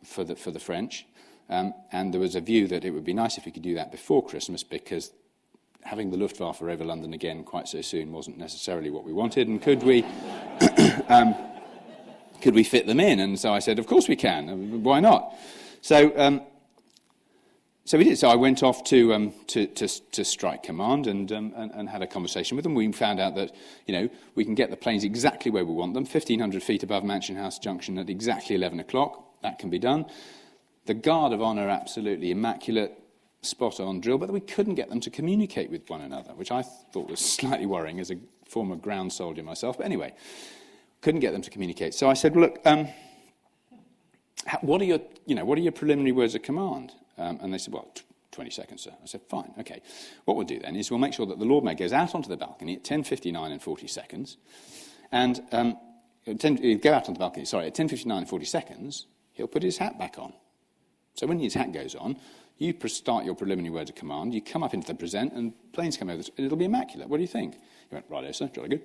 for the French. And there was a view that it would be nice if we could do that before Christmas, because having the Luftwaffe over London again quite so soon wasn't necessarily what we wanted, and could we fit them in? And so I said, of course we can. Why not? So we did. So I went off to Strike Command and had a conversation with them. We found out that, we can get the planes exactly where we want them, 1,500 feet above Mansion House Junction at exactly 11 o'clock. That can be done. The Guard of Honour, absolutely immaculate, spot-on drill, but we couldn't get them to communicate with one another, which I thought was slightly worrying as a former ground soldier myself. But anyway, couldn't get them to communicate. So I said, well, look, what are your preliminary words of command? And they said, well, 20 seconds, sir. I said, fine, okay. What we'll do then is we'll make sure that the Lord Mayor goes out onto the balcony at 10:59 and 40 seconds, and go out onto the balcony, sorry, at 10:59 and 40 seconds, he'll put his hat back on. So when his hat goes on, you start your preliminary words of command, you come up into the present, and planes come over, and it'll be immaculate. What do you think? He went, righto, sir, jolly good.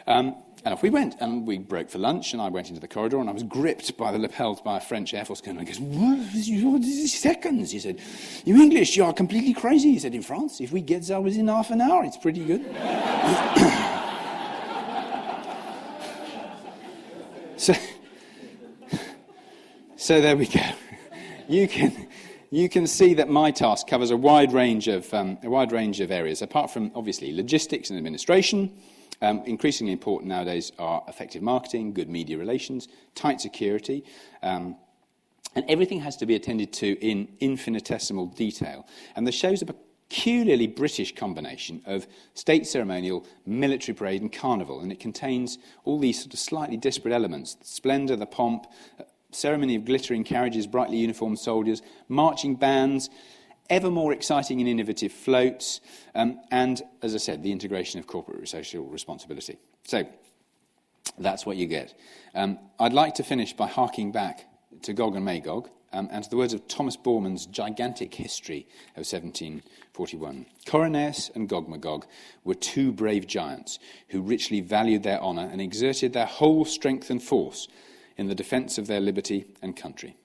And off we went, and we broke for lunch, and I went into the corridor, and I was gripped by the lapels by a French Air Force colonel. He goes, what is seconds? He said, you English, you are completely crazy. He said, in France, if we get there within half an hour, it's pretty good. So there we go. You can see that my task covers a wide range of areas. Apart from obviously logistics and administration, increasingly important nowadays are effective marketing, good media relations, tight security, and everything has to be attended to in infinitesimal detail. And the show's a peculiarly British combination of state ceremonial, military parade, and carnival, and it contains all these sort of slightly disparate elements: the splendour, the pomp, ceremony of glittering carriages, brightly uniformed soldiers, marching bands, ever more exciting and innovative floats, and, as I said, the integration of corporate social responsibility. So that's what you get. I'd like to finish by harking back to Gog and Magog, and to the words of Thomas Bormann's gigantic history of 1741. Coronaeus and Gog-Magog were two brave giants who richly valued their honour and exerted their whole strength and force in the defence of their liberty and country.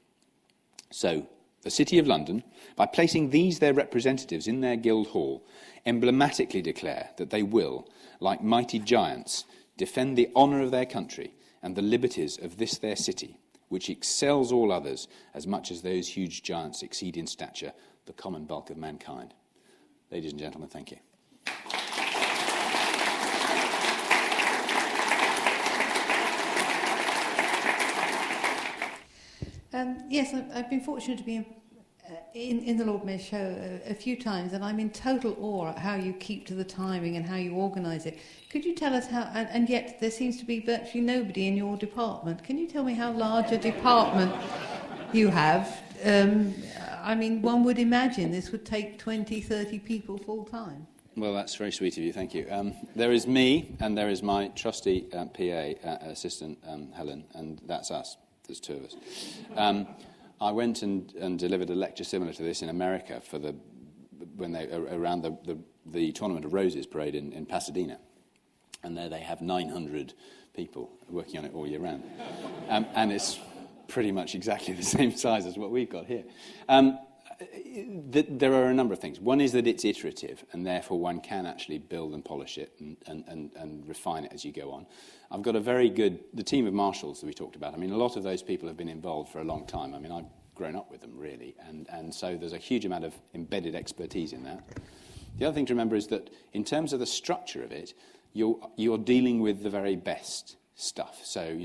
So, the City of London, by placing these their representatives in their guild hall, emblematically declare that they will, like mighty giants, defend the honour of their country and the liberties of this their city, which excels all others as much as those huge giants exceed in stature the common bulk of mankind. Ladies and gentlemen, thank you. Yes, I've been fortunate to be in the Lord Mayor's show a few times, and I'm in total awe at how you keep to the timing and how you organise it. Could you tell us how, and yet there seems to be virtually nobody in your department. Can you tell me how large a department you have? I mean, one would imagine this would take 20, 30 people full time. Well, that's very sweet of you, thank you. There is me, and there is my trusty PA assistant, Helen, and that's us. There's two of us. I went and delivered a lecture similar to this in America for around the Tournament of Roses parade in Pasadena, and there they have 900 people working on it all year round, and it's pretty much exactly the same size as what we've got here. There are a number of things. One is that it's iterative, and therefore one can actually build and polish it and refine it as you go on. I've got the team of marshals that we talked about. I mean, a lot of those people have been involved for a long time. I mean, I've grown up with them, really, and so there's a huge amount of embedded expertise in that. The other thing to remember is that in terms of the structure of it, you're dealing with the very best stuff. So,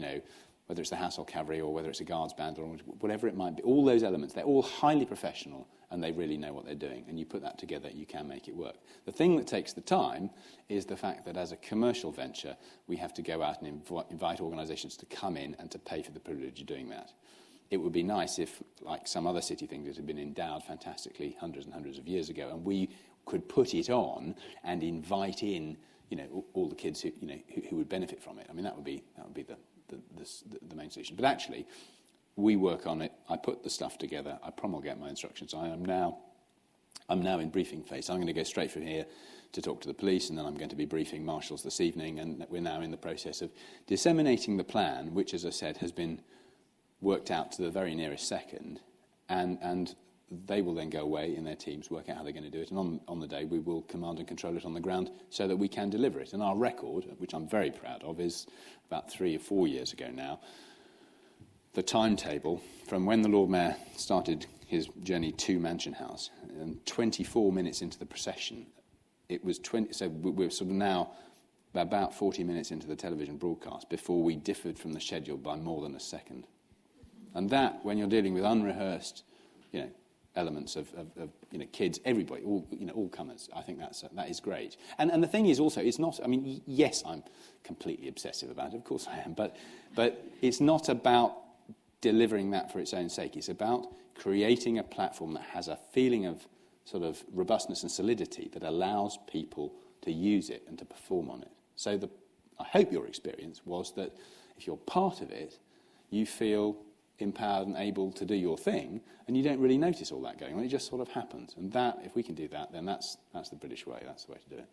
whether it's the Household Cavalry or whether it's a Guards band or whatever it might be, all those elements, they're all highly professional and they really know what they're doing. And you put that together, you can make it work. The thing that takes the time is the fact that as a commercial venture, we have to go out and invite organisations to come in and to pay for the privilege of doing that. It would be nice if, like some other city things that had been endowed fantastically hundreds and hundreds of years ago, and we could put it on and invite in, all the kids who would benefit from it. I mean, that would be the main solution. But actually, we work on it. I put the stuff together. I promulgate my instructions. I'm now in briefing phase. I'm going to go straight from here to talk to the police, and then I'm going to be briefing marshals this evening. And we're now in the process of disseminating the plan, which, as I said, has been worked out to the very nearest second. And they will then go away in their teams, work out how they're going to do it, and on the day we will command and control it on the ground so that we can deliver it. And our record, which I'm very proud of, is about 3 or 4 years ago now, the timetable from when the Lord Mayor started his journey to Mansion House, and 24 minutes into the procession, it was 20. So we're sort of now about 40 minutes into the television broadcast before we differed from the schedule by more than a second. And that, when you're dealing with unrehearsed, elements of kids, everybody, all comers, I think that is great. And the thing is also, it's not. I mean, yes, I'm completely obsessive about it. Of course I am. But it's not about delivering that for its own sake. It's about creating a platform that has a feeling of sort of robustness and solidity that allows people to use it and to perform on it. So I hope your experience was that if you're part of it, you feel empowered and able to do your thing, and you don't really notice all that going on. It just sort of happens. And that, if we can do that, then that's the British way. That's the way to do it.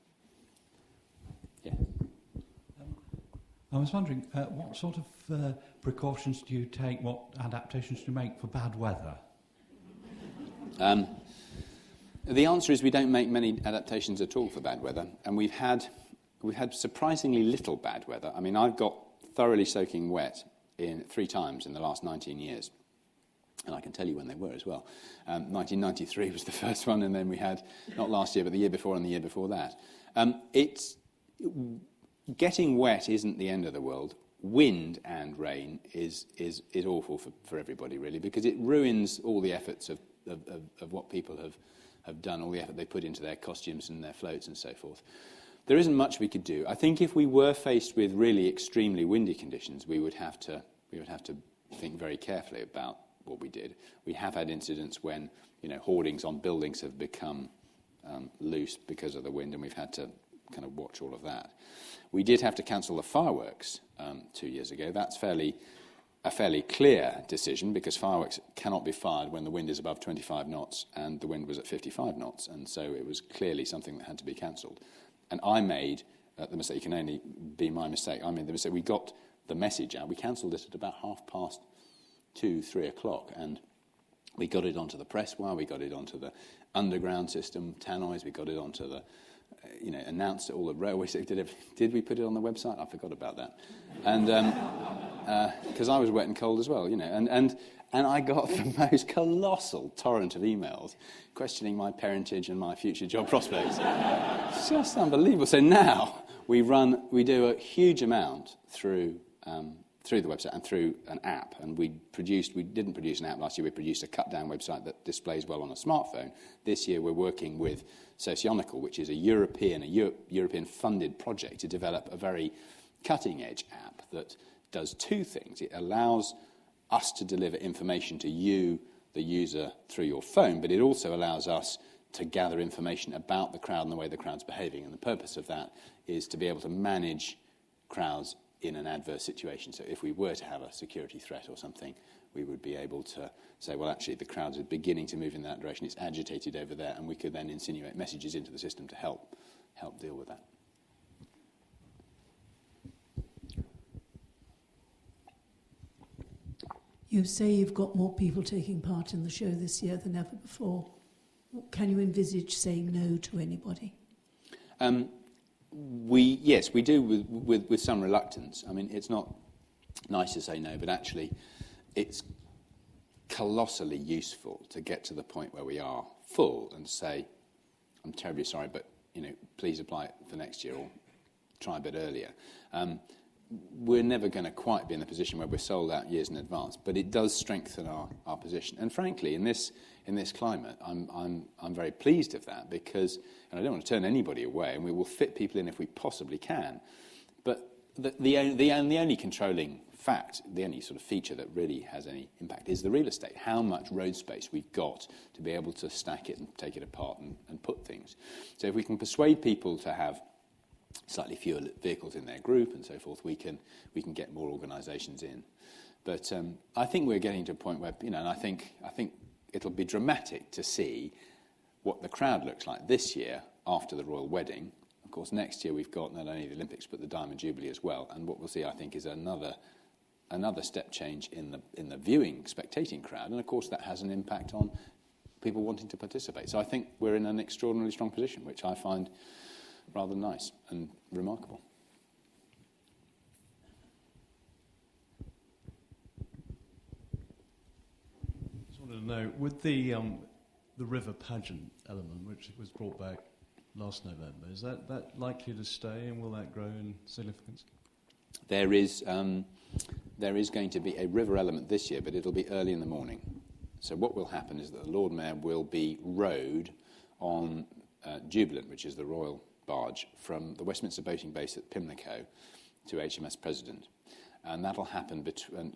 Yeah. I was wondering, what sort of precautions do you take, what adaptations do you make for bad weather? The answer is we don't make many adaptations at all for bad weather, and we've had surprisingly little bad weather. I mean, I've got thoroughly soaking wet 3 times in the last 19 years, and I can tell you when they were as well. 1993 was the first one, and then we had, not last year, but the year before and the year before that. Getting wet isn't the end of the world. Wind and rain is awful for everybody, really, because it ruins all the efforts of what people have done, all the effort they put into their costumes and their floats and so forth. There isn't much we could do. I think if we were faced with really extremely windy conditions, we would have to think very carefully about what we did. We have had incidents when hoardings on buildings have become loose because of the wind, and we've had to kind of watch all of that. We did have to cancel the fireworks 2 years ago. That's a fairly clear decision, because fireworks cannot be fired when the wind is above 25 knots, and the wind was at 55 knots, and so it was clearly something that had to be cancelled. And I made the mistake. It can only be my mistake. I made the mistake. We got the message out. We cancelled it at about 2:30, 3 o'clock, and we got it onto the press wire. We got it onto the underground system, tannoys. We got it onto the, announced it all at railway. Did we put it on the website? I forgot about that. And because I was wet and cold as well, and I got the most colossal torrent of emails questioning my parentage and my future job prospects. It's just unbelievable. So now we do a huge amount through the website and through an app. And we didn't produce an app last year. We produced a cut-down website that displays well on a smartphone. This year we're working with Socionical, which is a European-funded project to develop a very cutting-edge app that does 2 things. It allows us to deliver information to you, the user, through your phone, but it also allows us to gather information about the crowd and the way the crowd's behaving. And the purpose of that is to be able to manage crowds in an adverse situation. So if we were to have a security threat or something, we would be able to say, well, actually, the crowds are beginning to move in that direction. It's agitated over there, and we could then insinuate messages into the system to help deal with that. You say you've got more people taking part in the show this year than ever before. Can you envisage saying no to anybody? Yes, we do with some reluctance. I mean, it's not nice to say no, but actually it's colossally useful to get to the point where we are full and say, I'm terribly sorry, but please apply for next year or try a bit earlier. We're never going to quite be in the position where we're sold out years in advance, but it does strengthen our position. And frankly, in this climate, I'm very pleased of that, because, and I don't want to turn anybody away, and we will fit people in if we possibly can. But the only controlling fact, the only sort of feature that really has any impact is the real estate. How much road space we've got to be able to stack it and take it apart and put things. So if we can persuade people to have slightly fewer vehicles in their group and so forth, we can get more organisations in. But I think we're getting to a point where, and I think it'll be dramatic to see what the crowd looks like this year after the royal wedding. Of course, next year we've got not only the Olympics but the Diamond Jubilee as well. And what we'll see, I think, is another step change in the viewing, spectating crowd. And of course, that has an impact on people wanting to participate. So I think we're in an extraordinarily strong position, which I find rather nice and remarkable. I just wanted to know, with the river pageant element, which was brought back last November, is that likely to stay, and will that grow in significance? There is going to be a river element this year, but it'll be early in the morning. So what will happen is that the Lord Mayor will be rowed on Jubilant, which is the royal barge, from the Westminster boating base at Pimlico to HMS President. And that'll happen between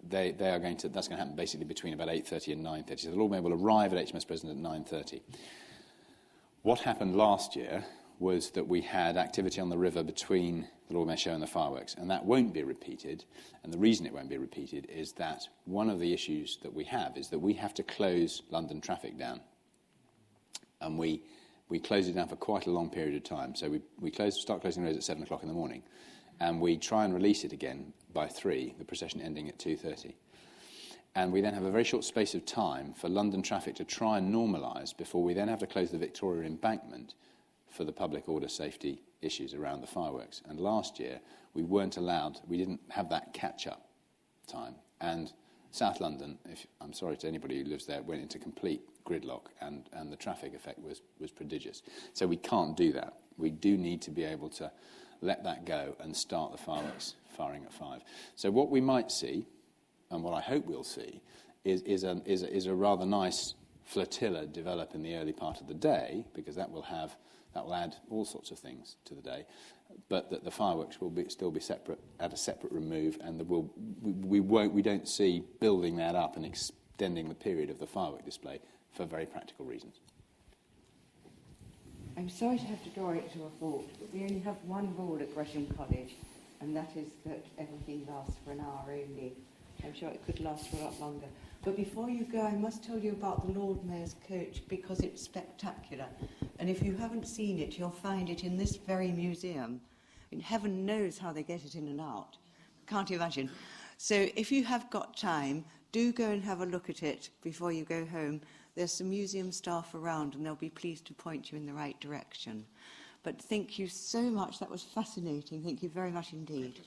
that's going to happen basically between about 8:30 and 9:30. So the Lord Mayor will arrive at HMS President at 9:30. What happened last year was that we had activity on the river between the Lord Mayor Show and the fireworks, and that won't be repeated. And the reason it won't be repeated is that one of the issues that we have is that we have to close London traffic down. And we close it down for quite a long period of time. So we start closing roads at 7 o'clock in the morning, and we try and release it again by 3, the procession ending at 2:30. And we then have a very short space of time for London traffic to try and normalise before we then have to close the Victoria Embankment for the public order safety issues around the fireworks. And last year, we didn't have that catch-up time. And South London, I'm sorry to anybody who lives there, went into complete gridlock, and the traffic effect was prodigious. So we can't do that. We do need to be able to let that go and start the fireworks firing at 5. So what we might see, and what I hope we'll see, is a rather nice flotilla develop in the early part of the day, because that will add all sorts of things to the day, but that the fireworks will still be separate at a separate remove, and we don't see building that up and extending the period of the firework display for very practical reasons. I'm sorry to have to draw it to a halt, but we only have one rule at Gresham College, and that is that everything lasts for an hour only. I'm sure it could last for a lot longer. But before you go, I must tell you about the Lord Mayor's coach, because it's spectacular. And if you haven't seen it, you'll find it in this very museum. I mean, heaven knows how they get it in and out. Can't imagine. So if you have got time, do go and have a look at it before you go home. There's some museum staff around, and they'll be pleased to point you in the right direction. But thank you so much. That was fascinating. Thank you very much indeed.